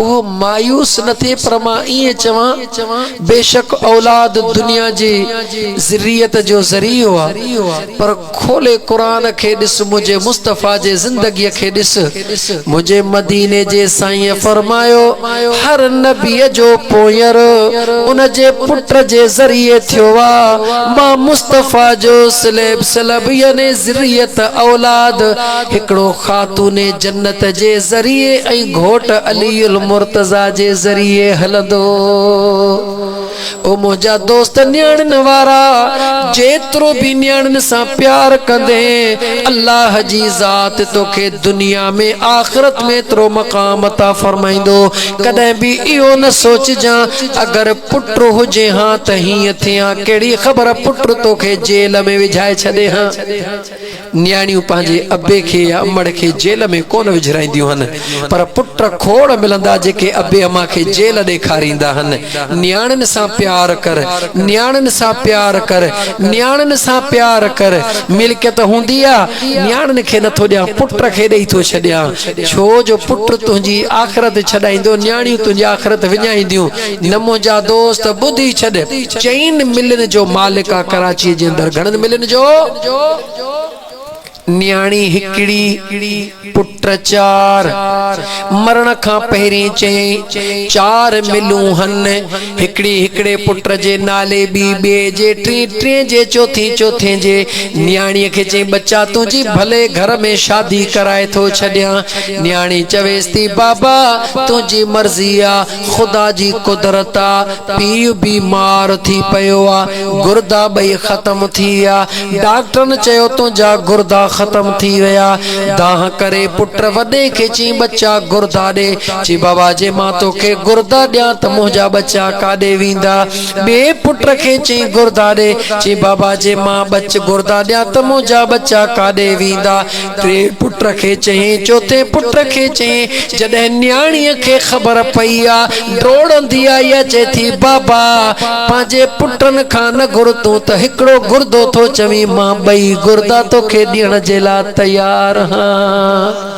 उहो मायूस न थिए। पर मां ईअं चवां बेशक औलाद दुनिया जी ज़रियत जो ज़रियो आहे पर खोले क़ुरान खे ॾिस मुझे मुस्तफ़ा जे ज़िंदगीअ खे ॾिस। मुझे मदीने जे साईं फरमायो हर नबीअ जो पोयर उन जे पुट जे ज़रिए थियो आहे। मां मुस्तफ़ा जो सलब याने ज़रियत औलाद हिकड़ो खातूने जन्नत जे ज़रिए ऐं घोट अली अल मुर्तज़ा जे ज़रिए हलंदो। ओ मुझा दोस्त न्याणिन वारा जेतिरो भी न्याणिन सां प्यार कंदे अल्लाह जी ज़ात तोखे दुनिया में आखिरत में तरो मक़ाम अता फरमाइंदो। कदे भी इहो न सोचजां अगर पुट हुजे हां त हीअं थियां केड़ी खबर पुट तोखे जेल में विझाए छॾे हां। न्याणियूं पंहिंजे अबे खे या अमड़ खे जेल में कोन विझराईंदियूं हन पर पुट खोड़ मिलंदा जेके अबे अम्मा खे जेल ॾेखारींदा हन। न्याणिन सां प्यार कर, न्याणिन सां प्यार कर, न्याणिन सां प्यार कर। मिल्कियत हूंदी आहे न्याणिन खे नथो ॾियां पुट खे ॾेई थो छॾियां छो जो पुट तुंहिंजी आख़िरत छॾाईंदो न्याणियूं तुंहिंजी आख़िरत विञाईंदियूं। न मुंहिंजा दोस्त ॿुधी छॾ 4 मिलियन जो मालिक आहे कराची जे अंदर। घणनि मिलियन जो? न्याणी हिकड़ी पुट चार मरण खां पहिरीं चई चार मिलूं हन हिकड़ी हिकड़े पुट जे नाले बी बे जे टी जे चौथी जे न्याणी खे चई बच्चा तुझी भले घर में शादी कराए थो छड्या। न्याणी चवेस थी बाबा तुझी मर्जी आ खुदा जी कुदरत आ पीउ बीमार थी पयो आ गुर्दा बई खत्म थी आ डॉक्टरन चयो तुझा गुर्दा खत्म थी वया दाह करे पुट वडे के ची बच्चा गुर्दा दे ची बाबा जे मां तोखे गुर्दा दिया त मुंहिंजा बच्चा काडे वींदा। बे पुट खे ची गुर्दा दे ची बाबा जे मां बच गुर्दा दिया त मुंहिंजा बच्चा काडे वींदा। टे पुट खे चई चौथे पुट खे चई जडे न्याणीअ खे खबर पई आ डोड़ंदी आई अचे थी बाबा पांजे पुटन खां न गुरतूं त हिकड़ो गुर्दो थो चवी मां बई गुर्दा तोखे ॾियण जे लाइ तैयार हाँ।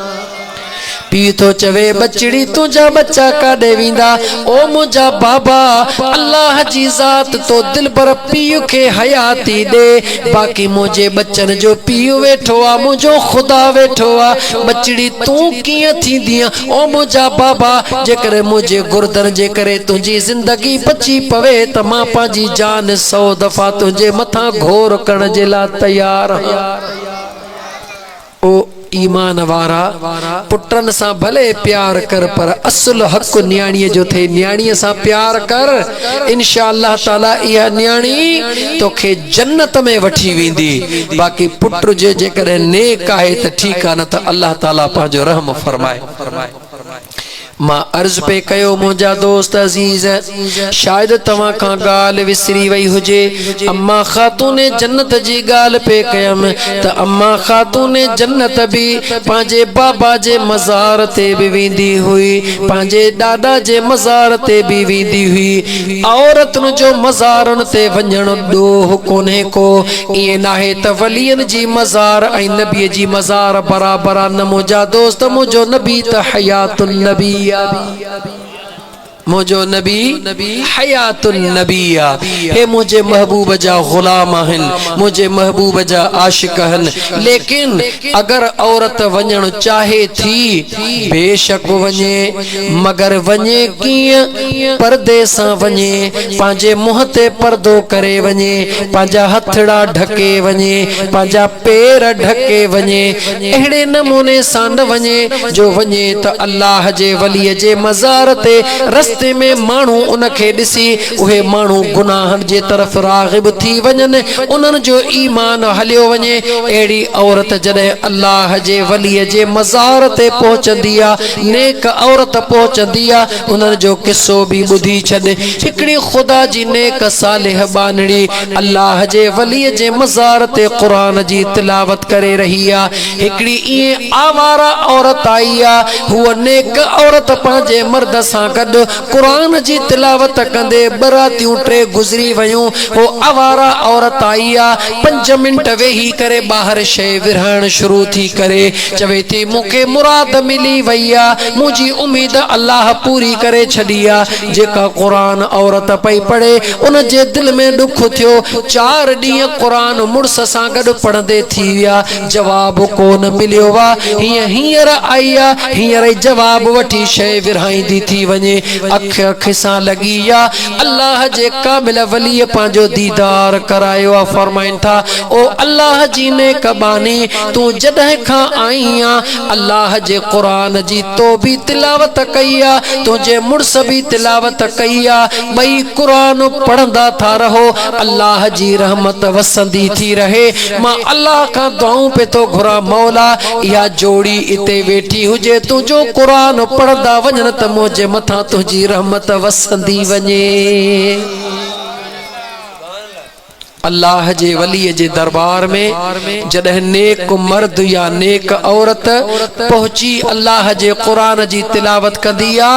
पी तो चवे बचड़ी तुझा बच्चा काडे वींदा ओ मुझा बाबा अल्लाह जी जात तो दिल पर पीउ के हयाती दे बाकी मुझे बच्चन जो पीउ वेठो आ मुझो खुदा वेठो आ बचड़ी तू कियां थींदिया ओ मुझा बाबा जेकर मुझे गुर्दन जे करे तुझी जिंदगी बची पवे त मां पांजी जान 100 दफा तुझे मथा घोर करण जे ला तैयार ओ ईमान वारा पुटन सा भले प्यार कर पर असुल हक न्याणीअ जो थे न्याणीअ सा प्यार कर इंशाअल्लाह ताला इहा न्याणी तोखे जन्नत में वठी वेंदी। बाकी पुट जे जेकॾहिं नेक आहे त ठीक आहे न त अल्लाह ताला पंहिंजो रहम फरमाए। मां अर्ज पे कयो मुंहिंजा दोस्त अजीज शायद तव्हां खां ॻाल्हि विसरी वई हुजे अम्मा खातून जन्नत जी ॻाल्हि पे कयम त अम्मा खातून जन्नत भी पंहिंजे बाबा जे मज़ार ते भी वेंदी हुई पंहिंजे ॾाॾा जे मज़ार ते भी वेंदी हुई। औरतुन जो मज़ारन ते वञण ॾोह कोन्हे को ईअं नाहे त वलियन जी मज़ार ऐं नबीअ जी मज़ार बराबर आहे न मुंहिंजा दोस्त मुंहिंजो नबी त हयातुन नबी मुझो नबी हयातुन नबिया हे मुझे महबूब जा गुलाम हन मुझे महबूब जा आशिक हन। लेकिन अगर औरत वञण चाहे थी बेशक वञे मगर वञे कीअं पर्दे सां वञे पंहिंजे मुंह ते पर्दो करे वञे पंहिंजा हथड़ा ढके वञे पंहिंजा पेर ढके वञे अहिड़े नमूने सां न वञे जो वञे त अल्लाह जे वलीअ जे मज़ार ते रस्ते में मानू उनके दिसी उहे मानू गुनाहन जे तरफ रागिब थी वञन उन्हन जो ईमान हलियो वञे। एड़ी औरत जडे अल्लाह जे वलीअ जे मज़ार ते पहुंचंदी आ नेक औरत पहुंचंदी आ उन्हन जो किस्सो भी बुधी छड। हिकड़ी खुदा जी नेक सालिह बानड़ी अल्लाह जे वलीअ जे मज़ार ते कुरान जी तिलावत करे रही आ हिकड़ी इए आवारा औरत आई आ हुआ नेक औरत पांजे मर्द सां गड कुरान जी तिलावत कंदे बरातियूं टे गुजरी वयूं वो आवारा औरत आई आ 5 मिनट वेही करे बाहर शय विरहण शुरू थी करे चवे थी मूंखे मुराद मिली वई आ मुंहिंजी उम्मीद अल्लाह पूरी करे छॾी आ। जेका कुरान औरत पई पढ़े उन जे दिल में दुख थियो 4 ॾींहं कुरान मुड़स सां गॾु पढ़ंदे थी विया जवाब कोन मिलियो वा हींअर आई आ हींअर ई जवाब वठी शय विरहाईंदी थी वञे अख अख सां लगी आ अल्लाह जे कामिल वली पांजो दीदार करायो आ। फरमाइन था ओ अल्लाह जी ने कबानी तू जडह खां आई आ अल्लाह जे कुरान जी तो भी तिलावत कई आ तुझे मुड़स भी तिलावत कई आ बई कुरान पढ़ंदा था रहो अल्लाह जी रहमत वसंदी थी रहे। मां अल्लाह का दुआऊं पे तो घुरा मौला या जोड़ी इते वेठी हुजे तुझो कुरान पढ़ंदा वञन त मुझे मथा तुझी रहमत वसंदी वञे। अल्लाह जे वली जे दरबार में जडह नेक मर्द या नेक औरत पहुंची अल्लाह जे कुरान जी तिलावत कंदी आ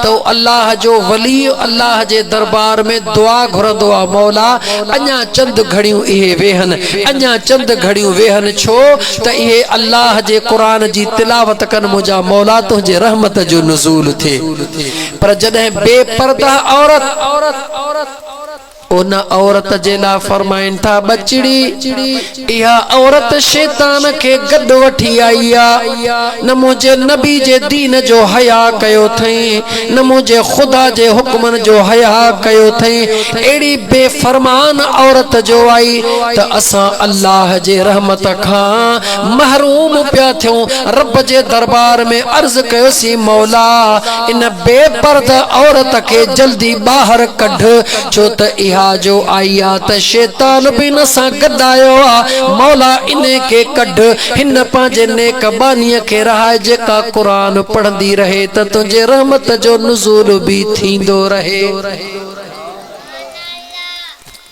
तो अल्लाह जो वली अल्लाह जे दरबार में दुआ घुरंदो आ मौला अञा चंद घड़ियों इहे वेहन अञा चंद घड़ियों वेहन छो त इहे अल्लाह जे कुरान जी तिलावत कन मुझा मौला तुझे रहमत जो नुज़ूल थे। पर जडह बेपर्दा औरत उन औरत जे ला फरमाइन था बचड़ी इहा औरत शैतान के गड वठी आई आ न मुझे नबी जे दीन जो हया कयो थई न मुझे खुदा जे हुक्मन जो हया कयो थई एड़ी बेफरमान औरत जो आई त असा अल्लाह जे रहमत खां महरूम पिया थियूं रब जे दरबार में अर्ज कयो सी मौला इन बेपर्दा औरत के जल्दी बाहर कढ छो त जो आई आ त शैतान भी न सा गदायो आ मौला इने के कढ हिन पांजे नेक बानीअ के रहाए जेका कुरान पढ़ंदी रहे त तुझे रहमत जो नुज़ूल भी थींदो रहे।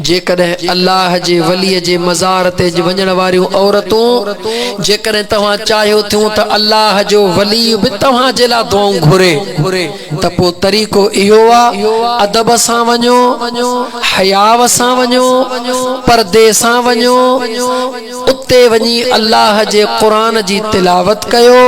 जेकॾहिं अल्लाह जे वलीअ जे मज़ार ते वञण वारियूं औरतूं जेकॾहिं तव्हां चाहियो थियूं त अल्लाह जो वली बि तव्हां जे लाइ दुआऊं घुरे त पोइ तरीक़ो इहो आहे अदब सां वञो हयाव सां वञो पर्दे सां वञो उते वञी अल्लाह जे क़ुरान जी तिलावत कयो।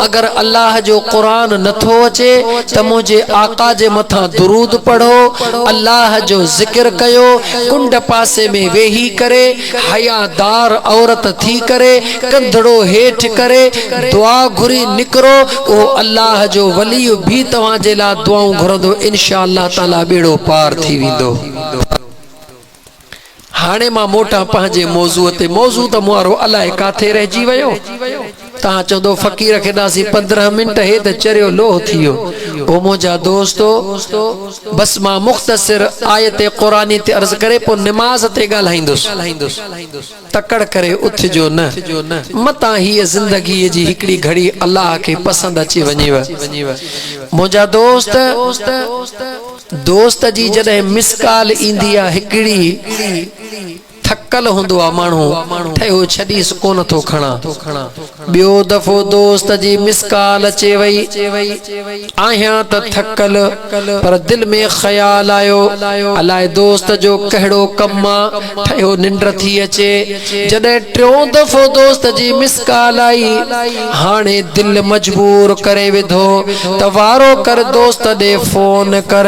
अगर अल्लाह जो क़ुरान नथो अचे त मुंहिंजे आका जे मथां दुरूद पढ़ो अल्लाह जो ज़िक्र कयो कुंड पासे में वेही करे हयादार औरत थी करे कंधड़ो हेठ करे दुआ घुरी निकरो ओ अल्लाह जो वली भी तव्हां जे लाइ दुआऊं घुरंदो इंशाअल्लाह ताला बेड़ो पार थी वेंदो। हाणे मां मोटा पंहिंजे मौज़ूअ ते मौज़ू त मुआरो अलाए काथे रहिजी वियो तव्हां चवंदो फ़कीर खे ॾासी 15 मिंट हे त चरियो लोह थी वियो। ओ मुंहिंजा दोस्तो बस मां मुख़्तसिर आयत क़ुरानी ते अर्ज़ करे पोइ निमाज़ ते ॻाल्हाईंदुसि तकड़ करे उथिजो न मतां हीअ ज़िंदगीअ जी हिकिड़ी घड़ी अल्लाह खे पसंदि अची वञेव। मुंहिंजा दोस्त जी जॾहिं मिस कॉल ईंदी आहे हिकिड़ी थकल हुंदो आ माण्हू ठहियो छॾीस कोन थो खणा ॿियो दफ़ो दोस्त जी मिस कॉल अचे वई आहियां त थकल पर दिल में ख्याल आयो अलाए दोस्त जो कहिड़ो कम आ ठहियो निंड थी अचे जॾहिं टियों दफ़ो दोस्त जी मिस कॉल आई हाणे दिल मजबूर करे विधो त वारो कर दोस्त ॾे फोन कर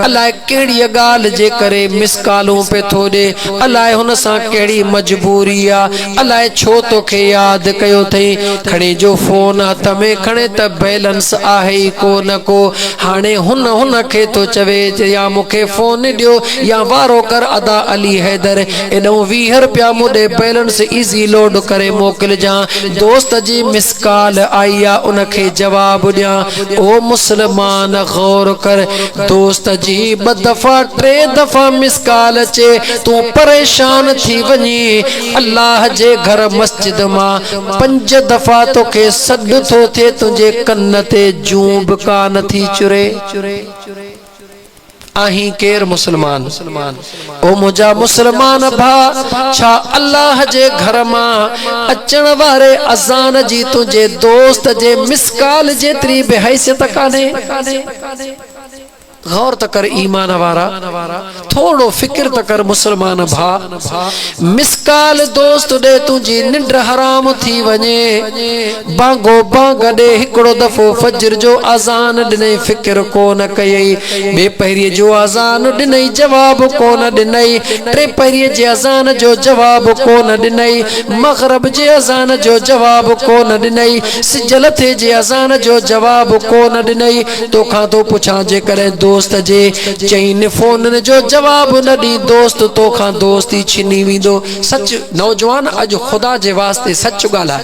अलाए कहिड़ी ॻाल्हि जे करे मिस कॉलूं पे थो ॾे अलाए हुन सां केड़ी मजबूरी आ अलाए छो तोखे याद कयो थई खणे जो फोन हथ में खणे त बैलेंस आहे कोन को हाणे हुन के तो चवे या मुखे फोन दियो या वारो कर अदा अली हैदर एडो 20 रुपया मुडे बैलेंस इजी लोड करे मोकल जा दोस्त जी मिस कॉल आई आ उनके जवाब दिया। ओ मुसलमान गौर कर दोस्त जी ब दफा 3 दफा मिस कॉल अचे तू परेशान थी वनी अल्लाह जे घर मस्जिद मां 5 दफा तो के सद थो थे तुझे कन्न ते जूं बि कान थी चुरे आही केर मुसलमान ओ मुझा मुसलमान भा छा अल्लाह जे घर मां अचण वारे अज़ान जी तुझे दोस्त जे मिस कॉल जेतरी बि हैसियत काने गौर त कर ईमान वारा थोड़ो फिक्र त कर मुसलमान भा मिस कॉल दोस्त दे तुझी निंड हराम थी वने बांगो बांग दे हिकड़ो दफो फजर जो अजान दिने फिक्र कोन कई बे पहिरी जो अजान दिने जवाब कोन दिने टे पहिरी जे अजान जो जवाब कोन दिने मगरिब जे अजान जो जवाब कोन दिने सिजल थे जे अजान जो जवाब कोन दिने तोखा तो पुछा जे करे दोस्त जे चईन फोन जो जवाब न दी दोस्त तोखा दोस्ती छिनी विंदो सच नौजवान अज खुदा जे वास्ते सच गाला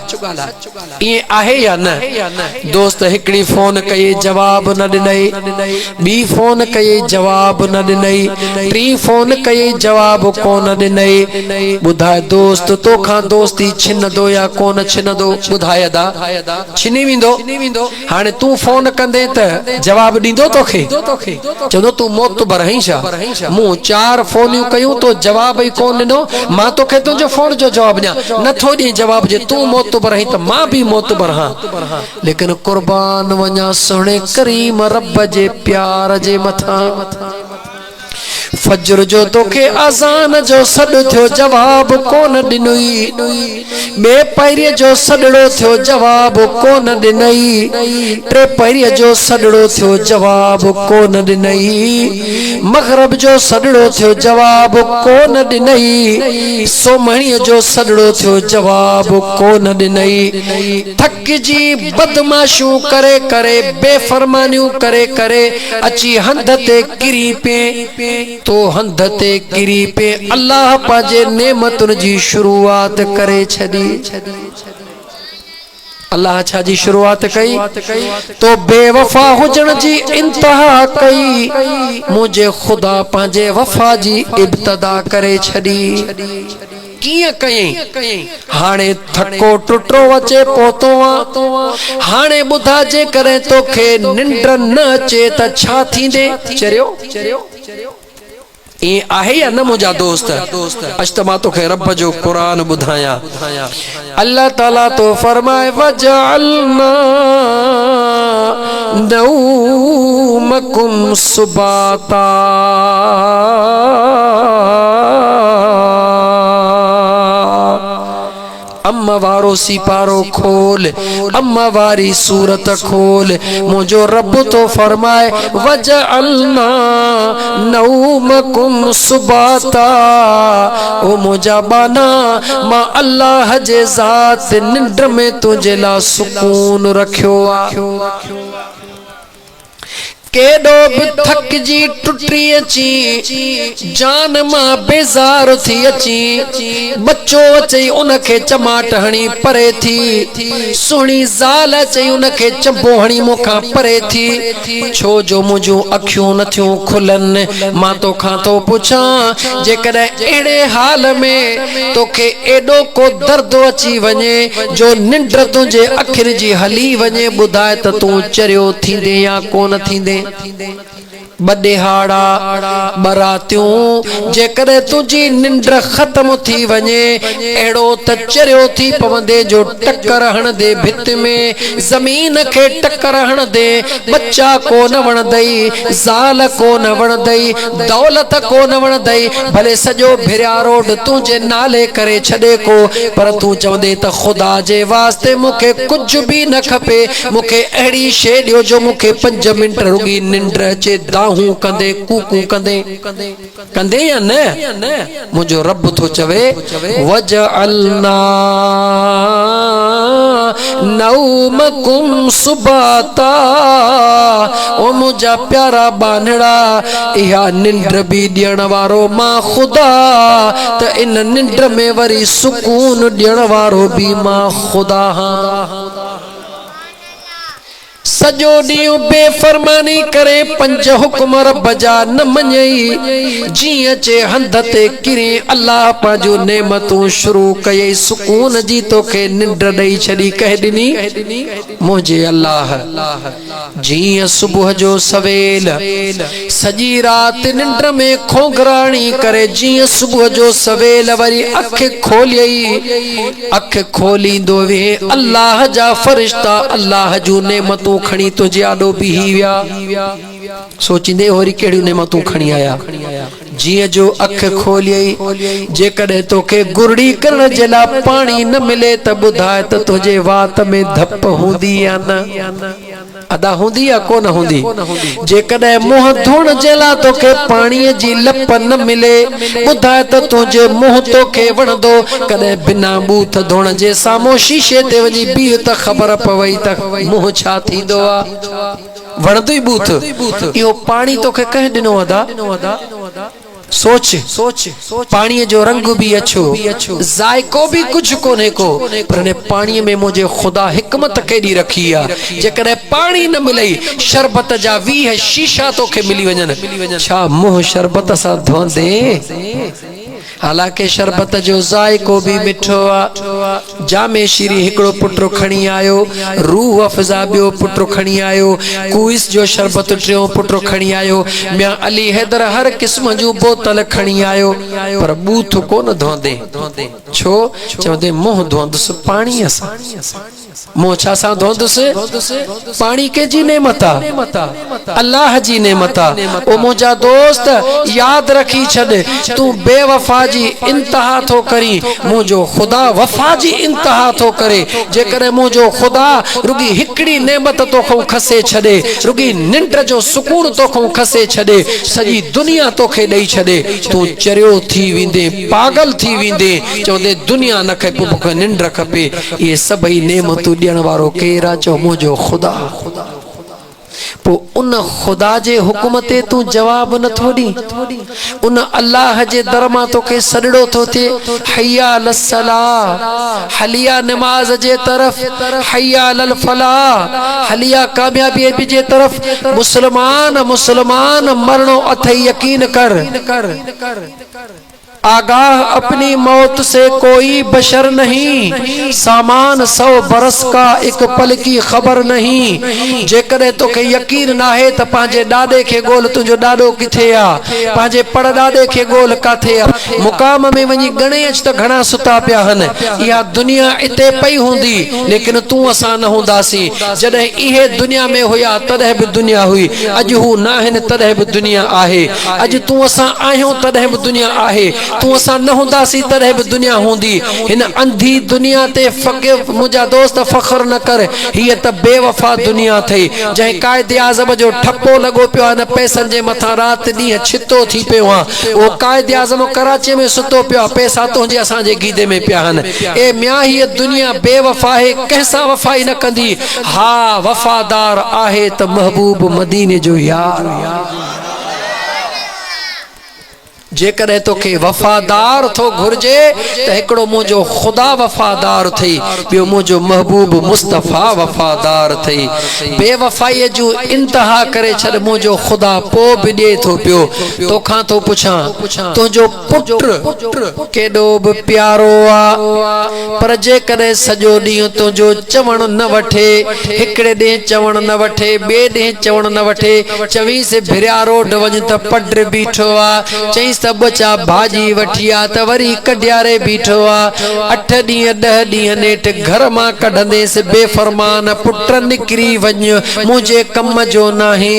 ये आहे या न दोस्त हिकड़ी फोन कई जवाब न दिनई बी फोन कई जवाब न दिनई टी फोन कई जवाब कोन दिनई बुधाए दोस्त तोखा दोस्ती छिन दो या कोन छिन दो बुधाए दा छिनी विंदो हाने तू फोन कंदे त जवाब दींदो तोखे चलो तू मौत बरही छा मु 4 फोनियूं कयूं तो जवाब ही कोन ॾिनो मां तोखे तुंहिंजो फोन जो जवाब ॾियां नथो ॾे जवाब जे तू मौत बरही त मां भी मौत बरहा लेकिन कुर्बान वञा सुहिणे करीम रब जे प्यार जे मथा फजर जो तोखे अज़ान जो सॾु थियो जवाब कोन ॾिनई, ॿिए पहिरीं जो सॾड़ो थियो जवाब कोन ॾिनई, टे पहिरीं जो सॾड़ो थियो जवाब कोन ॾिनई, मग़रिब जो सॾड़ो थियो जवाब कोन ॾिनई, सोमणीअ जो सॾड़ो थियो जवाब कोन ॾिनई। थकिजी बदमाशियूं करे करे बेफरमानियूं करे करे अची हंध ते किरी पे, तो हंध ते किरी पे अल्लाह पाजे नेमतुन जी शुरुआत करे छॾी। अल्लाह छा जी शुरुआत कई, तो बेवफा हुजण जी इंतहा कई, मुझे खुदा पांजे वफा जी इब्तदा करे छॾी। किए कयई हाणे थको टुटो अचे पोतो हाणे ॿुधा जे करे तोखे निंड न अचे त छा थींदे। चरियो ये आहे या न मुझा दोस्त, अजतमा तोखे रब जो कुरान बुधाया। अल्लाह ताला तो फरमाए वजअलना नौमकुम सुबाता, अम्मा वारो सिपारो खोल, अम्मा वारी सूरत खोल, मुझो रब तो फरमाए वजअलना नौमकुम सुबाता, ओ मुझा बाना मां अल्लाह जे ज़ात निंड में तुझे ला सुकून रखियो आ। केडो भी थक जी टुटी अची जान मां बेजार थी अची, बच्चो अचई उनखे चमाट हणी परे थी, सुणी ज़ाल अचई उनखे चंबो हणी मूंखां परे थी। छो जो मुंहिंजूं अखियूं नथियूं खुलनि। मां तोखां तो पुछां जेकॾहिं अहिड़े हाल में तोखे एॾो को दर्द अची वञे जो निंड तुंहिंजे अखियुनि जी हली वञे, ॿुधाए त तूं चरियो थींदे या कोन थींदे। बडेहाड़ा बरातियूं जेकॾहिं तुंहिंजी निंड ख़त्म थी वञे, अहिड़ो त चरियो थी पवंदे जो टक्कर हणंदे भित में, ज़मीन खे टक्कर हणंदे, बच्चा कोन वणंदई, ज़ाल कोन वणंदई, दौलत कोन वणंदई, भले सॼो भिरिया रोड तुंहिंजे नाले करे छॾे को, पर तूं चवंदे त ख़ुदा जे वास्ते मूंखे कुझु बि न खपे, मूंखे अहिड़ी शइ ॾियो जो मूंखे 5 मिंट रुगी निंड अचे, दाहूं कंदे कूकू कंदे या न। मुझो रब तो चवे वजअलना नौमकुम सुबाता, ओ मुझा प्यारा बानड़ा इहा निंड भी ॾियण वारो मां खुदा, त इन निंड में वरी सुकून ॾियण वारो भी मां खुदा हां। सजो ॾींहुं बेफरमानी करे 5 हुक्म रब जा न मञई, जीअं चे हंध ते किरी अल्लाह पांजो नेमतूं शुरू कयई, सुकून जी तोखे निंड ॾेई छॾी। कह ॾिनी मुंहिंजे अल्लाह जीअं सुबुह जो सवेल सॼी राति निंड में खोगराणी करे, जीअं सुबुह जो सवेल वरी अख खोलियई, अख खोलींदो वे अल्लाह जा फरिश्ता अल्लाह जूं नेमतूं खणी तुझे आॾो बीही विया, सोचींदे होरी कहिड़ियूं नेमतूं खणी आया। जीअं जो अख खोलियई, जेकॾहिं तोखे गुरड़ी करण जे लाइ पाणी न मिले त ॿुधाए त तुंहिंजे वात में धप हूंदी या न, अदा हूंदी या कोन हूंदी। जेकॾहिं मुंहुं धोइण जे लाइ तोखे पाणीअ जी लप न मिले, ॿुधाए त तुंहिंजो मुंहुं तोखे वणंदो। कॾहिं बिना बूथ धोइण जे साम्हूं शीशे ते वञी बीह त ख़बर पवई त मुंहुं छा थींदो आहे, वणंदो ई बूथ। इहो पाणी तोखे कंहिं ॾिनो अदा? सोच पानी जो रंग भी अच्छो, जायको भी कुछ कोने को, पर पानी में मुझे खुदा हिकमत केडी रखी आ। जेकॾहिं पानी न मिलई, शरबत जा 20 शीशा तोखे मिली वञनि, छा मुंह शरबत सां धोंदे? हालांकि शरबत जो जायको भी मिठो आ। जामे शीरी हिकड़ो पुटरो खणी आयो, रूह अफ़ज़ा बियो पुटरो खणी आयो, कुइस जो शरबत टियों पुटरो खणी आयो, मियां अली हैदर हर किस्म जो बोतल खणी आयो, पर बूथ कोन धोंदे। छो? चवंदे मुंह धोंदुसि पाणीअ सां। मो छा सां धोंदुसि पानी के जी नेमत आहे अल्लाह जी नेमत आहे ओ मुंहिंजा दोस्त याद रखी छॾ तूं बेवफा जी इंतहा थो करी मुंहिंजो ख़ुदा वफा जी इंतहा थो करे जेकॾहिं मुंहिंजो ख़ुदा रुगी हिकिड़ी नेमत तोखां खसे छॾे रुगी निंड जो सुकून तोखां खसे छॾे सॼी दुनिया तोखे ॾेई छॾे तूं चरियो थी वेंदे पागल थी वेंदे चवंदे दुनिया न खपे मूंखे निंड खपे ये सभई नेमतूं ॾियण वारो केरु आहे चओ मुंहिंजो ख़ुदा पो उन खुदा जे हुकुम ते तू जवाब नथो दी उन अल्लाह जे दर मां तोखे सॾड़ो थो थिए हय्या अलस सलाह हलिया नमाज जे तरफ हय्या अलल फलाह हलिया कामयाबी जे तरफ मुसलमान मुसलमान मरणो अथई यकीन कर आगाह अपनी मौत से कोई बशर नहीं सामान 100 बरस का एक पल की खबर नहीं जेकॾहिं तोखे यकीन ना है त पंहिंजे ॾाॾे खे ॻोल्ह तुंहिंजो ॾाॾो किथे आहे पंहिंजे परॾाॾे खे ॻोल्ह काथे आहे मुक़ाम में वञी गणे अच त घणा सुता पिया आहिनि इहा दुनिया इते पई हूंदी लेकिन तूं असां न हूंदासीं जॾहिं इहे दुनिया में हुया तॾहिं बि दुनिया हुई अॼु हू न आहिनि तॾहिं बि दुनिया आहे अॼु तूं असां आहियूं तॾहिं बि दुनिया आहे तू असां न हूंदासीं तॾहिं बि दुनिया हूंदी हिन अंधी दुनिया ते मुंहिंजा दोस्त फ़ख्र न कर हीअ त बेवफा दुनिया अथई जंहिं कायदे आज़म जो ठप्पो लॻो पियो आहे न पैसनि जे मथां राति ॾींहुं छितो थी पियो आहे उहो कायदे आज़म कराची में सुतो पियो आहे पैसा तुंहिंजे असांजे गीदे में पिया आहिनि ए मियां हीअ दुनिया बेवफा आहे कंहिंसां वफ़ाई न कंदी हा वफ़ादार आहे त महबूब मदीने जो यार जेकॾहिं तोखे वफ़ादार थो घुर्जे त हिकिड़ो मुंहिंजो ख़ुदा वफ़ादार थई ॿियो मुंहिंजो महबूब मुस्तफ़ा वफ़ादार थई बेवफ़ाईअ जूं इंतहा करे छॾ मुंहिंजो ख़ुदा पोइ बि ॾिए थो पियो तोखां थो पुछां तुंहिंजो पुटु केॾो बि प्यारो आहे पर जेकॾहिं सॼो ॾींहुं तुंहिंजो चवण न वठे हिकिड़े ॾींहुं चवण न वठे ॿिए ॾींहुं चवण न वठे चवीसि भिरिया रोड वञ त पड बीठो आहे चईसि बचा भाजी वठी आ त वरी कढियारे बीठो आ 8 ॾींहं 10 ॾींहं नेठ घर मां कढंदेसि बेफरमान पुट निकिरी वञ मुंहिंजे कम जो नाहे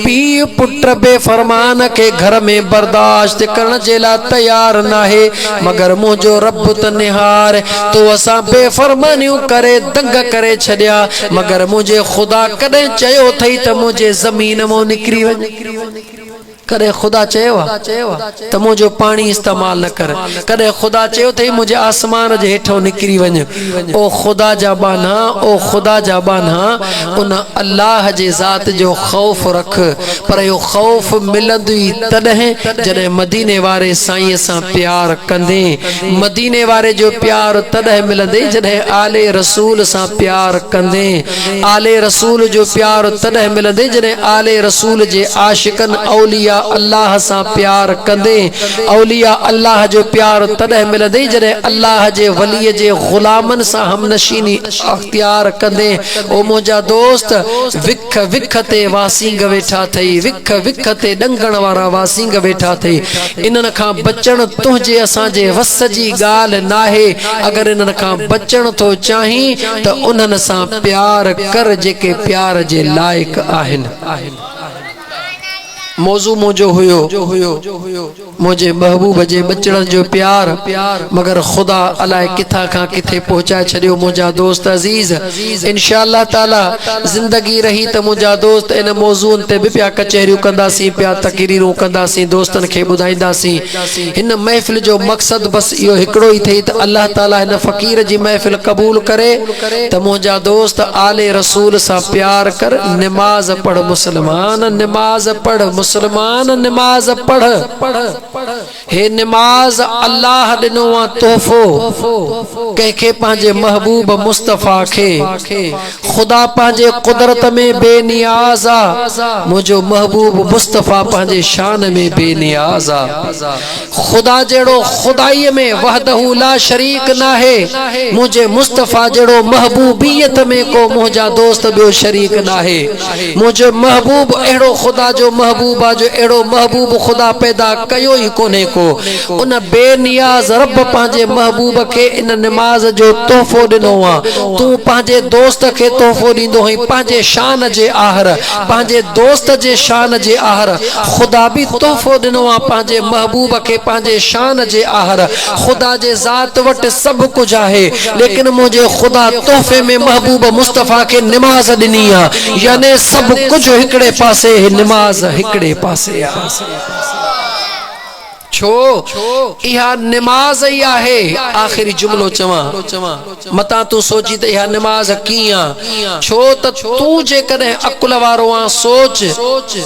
पीउ पुट बेफरमान के घर में बर्दाश्त करण जे लाइ तयार नाहे मगर मुंहिंजो रब त निहार तो असां बेफरमानियूं करे दंग करे छॾिया मगर मुंहिंजे ख़ुदा कॾहिं चयो अथई त मुंहिंजे ज़मीन मां निकिरी वञ कॾहिं ख़ुदा चयो आहे त मुंहिंजो पाणी इस्तेमाल न कर कॾहिं ख़ुदा चयो अथई मुंहिंजे आसमान जे हेठों निकिरी वञ ओ ख़ुदा जा बाना ओ ख़ुदा जा बाना उन अल्लाह जे ज़ात जो ख़ौफ़ रख पर इहो ख़ौफ़ मिलंदुई तॾहिं जॾहिं मदीने वारे साईं सां प्यार कंदे मदीने वारे जो प्यार तॾहिं मिलंदे जॾहिं आले रसूल सां प्यार कंदे आले रसूल जो प्यार तॾहिं मिलंदे जॾहिं आले रसूल जे आशिकन औलिया अल्लाह सां प्यार कंदे औलिया अल्लाह जो प्यार तॾहिं मिलंदे जॾहिं अल्लाह जे वलीअ जे ग़ुलामन सां हमनशीनी अख्तियार कंदे ओ मुंहिंजा दोस्त विख विख ते वासींग वेठा अथई विख विख ते डंगण वारा वासींग वेठा अथई इन्हनि खां बचण तुंहिंजे असांजे वस जी ॻाल्हि नाहे अगरि इन्हनि खां बचण थो चाहीं त उन्हनि सां प्यार कर जेके प्यार जे लाइक़ आहिनि मौजू मुंहिंजो हुयो मुंहिंजे महबूब जे बचड़न जो प्यार मगर ख़ुदा अलाए किथां खां किथे पहुचाए छॾियो मुंहिंजा दोस्त अज़ीज़ इंशाअल्लाह ताला ज़िंदगी रही त मुंहिंजा दोस्त इन मौज़ूअनि ते बि पिया कचहरियूं कंदासीं पिया तक़रीरूं कंदासीं दोस्तनि खे ॿुधाईंदासीं हिन महफ़िल जो मक़सद बसि इहो हिकिड़ो ई थिए त अल्लाह ताला हिन फ़क़ीर जी महफ़िल क़बूल करे त मुंहिंजा दोस्त आले रसूल सां प्यार कर नमाज़ पढ़ मुसलमान नमाज़ पढ़ मुसलमान नमाज पढ़ हे नमाज अल्लाह ॾिनो आहे तोहफ़ो कंहिंखे पंहिंजे महबूब मुस्तफ़ा खे ख़ुदा पंहिंजे कुदरत में बेनियाज़ आहे मुंहिंजो महबूब मुस्तफ़ा पंहिंजे शान में बेनियाज़ आहे ख़ुदा जहिड़ो ख़ुदाईअ में वहदहू ला शरीक नाहे मुंहिंजे मुस्तफ़ा जहिड़ो महबूबियत में को मुंहिंजा दोस्त ॿियो शरीक नाहे मुंहिंजो महबूब अहिड़ो ख़ुदा जो महबूब महबूबा जो एड़ो महबूब खुदा पैदा कयो ही कोने को। उन बेनियाज रब पांजे महबूब के इन नमाज जो तोहफो दिनो आ। तू पांजे दोस्त के तोहफो दींदो है पांजे शान जे आहर, पांजे दोस्त जे शान जे आहर। खुदा भी तोहफो दिनो आ पांजे महबूब के पांजे शान जे आहर। खुदा जे जात वट सब कुछ है, लेकिन मुझे खुदा तोहफे में महबूब मुस्तफा के नमाज दिनी आ। यानी सब कुछ हिकड़े पासे है, नमाज हिकड़े पासे आ। छो इहा नमाज ही आहे। आखिरी जुमलो चवा मता तू सोची त इहा नमाज किया। छो त तू जे कदे अकुल वारो आ सोच,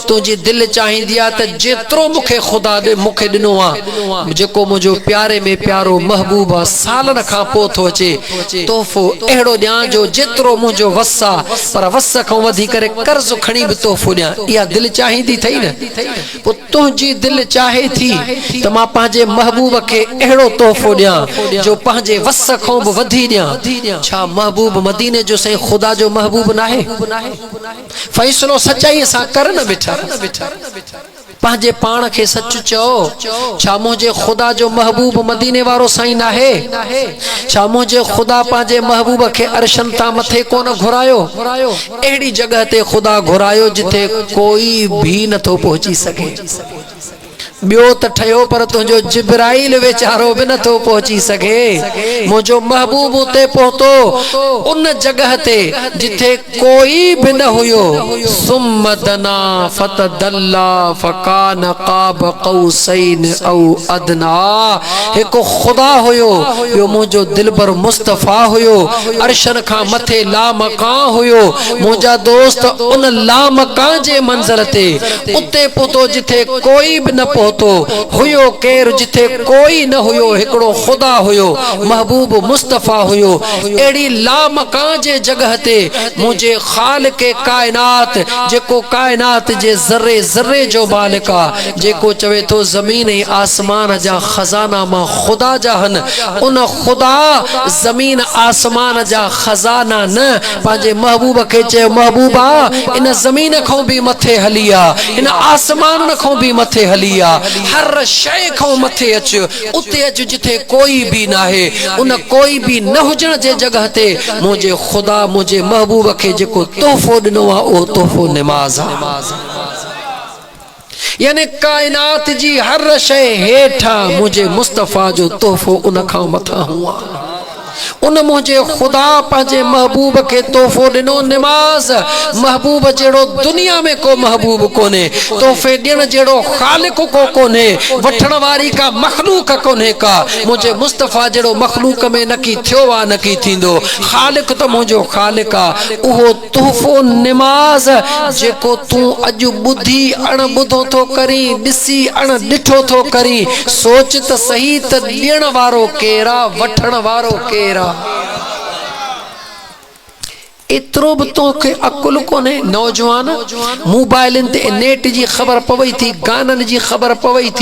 तुझी दिल चाहिंदी आ त जेतरो मुखे खुदा दे मुखे दिनो आ, जेको मुझो प्यारे में प्यारो महबूब आ, सालन खां पो थो अचे तोहफो एड़ो ॾियां जो जेतरो मुझो वसा, पर वस खां वधी करे कर्ज खणी भी तोहफो ॾियां। इहा दिल चाहिंदी थई न, पो तुझी दिल चाहे थी त मां पांजे महबूब के एड़ो तोहफो ॾियां जो पांजे वस खां भी वधी ॾियां। छा महबूब मदीने जो सही खुदा जो महबूब नाहे? फैसलो सच्चाई सां कर न बेटा, पांजे पान के सच चओ। छा मुझे खुदा जो महबूब मदीने वारो साईं नाहे? छा मुझे खुदा पांजे महबूब के अरशन ता मथे कोन घुरायो? एड़ी जगह ते खुदा घुरायो जिथे कोई भी नथो पहुंची सके। बियो त ठयो पर तुझो जिब्राइल वेचारो भी नथो पहुंची सके। मुझो महबूब उते पहुतो उन जगह ते जिथे कोई भी न हुयो। सुम्मा दना फतदल्ला फकान क़ाब क़ौसैन औ अदना। एको खुदा हुयो, यो मुझो दिलबर मुस्तफा हुयो, अरशन खां मथे लामकां हुयो। मुझा दोस्त उन लामकां जे मंज़र ते उते पहुतो जिथे कोई भी न पहुतो। हुयो केर जिथे कोई न हुयो, हिकड़ो खुदा हुयो, महबूब मुस्तफा हुयो। एड़ी लामकां जे जगह ते मुझे खालिक़े कायनात, जेको कायनात जे ज़र्रे ज़र्रे जो मालिक आ, जेको चवे तो ज़मीन ऐं आसमान जा खजाना मां खुदा जा हन, उन खुदा ज़मीन आसमान जा खजाना न पांजे महबूब के चयो महबूबा इन ज़मीन खां भी मथे हली आ, इन आसमान खां भी मथे हली आ। हर शय खां मथे अच, उते अच जिथे कोई भी नाहे। उन कोई भी न हुजण जे जगह ते मुझे खुदा मुझे महबूब के जेको तोहफो दिनो आ, ओ तोहफो नमाज आ। यानी कायनात जी हर शय हेठा मुझे मुस्तफा जो तोहफो उन खां मथा हुआ। उन मुझे खुदा पांजे महबूब के तोहफो दिनो नमाज। महबूब जेड़ो दुनिया में को महबूब कोने, तोहफे दियण जेड़ो खालिक को कोने, वठण वारी का मखलूक कोने का। मुझे मुस्तफा जेड़ो मखलूक में न की थियो आ न की थींदो, खालिक तो मुझो खालिक आ। उहो तोहफो नमाज जेको तू अज बुधी अण बुधो तो करी, दिसी अण डिठो तो करी। सोच त सही त दियण वारो केरा, वठण वारो केरा। इतरो भी तोखे अकुल कोने। नौजवान मोबाइल ते नेट जी खबर पवई थी, गानन जी खबर पवई थी।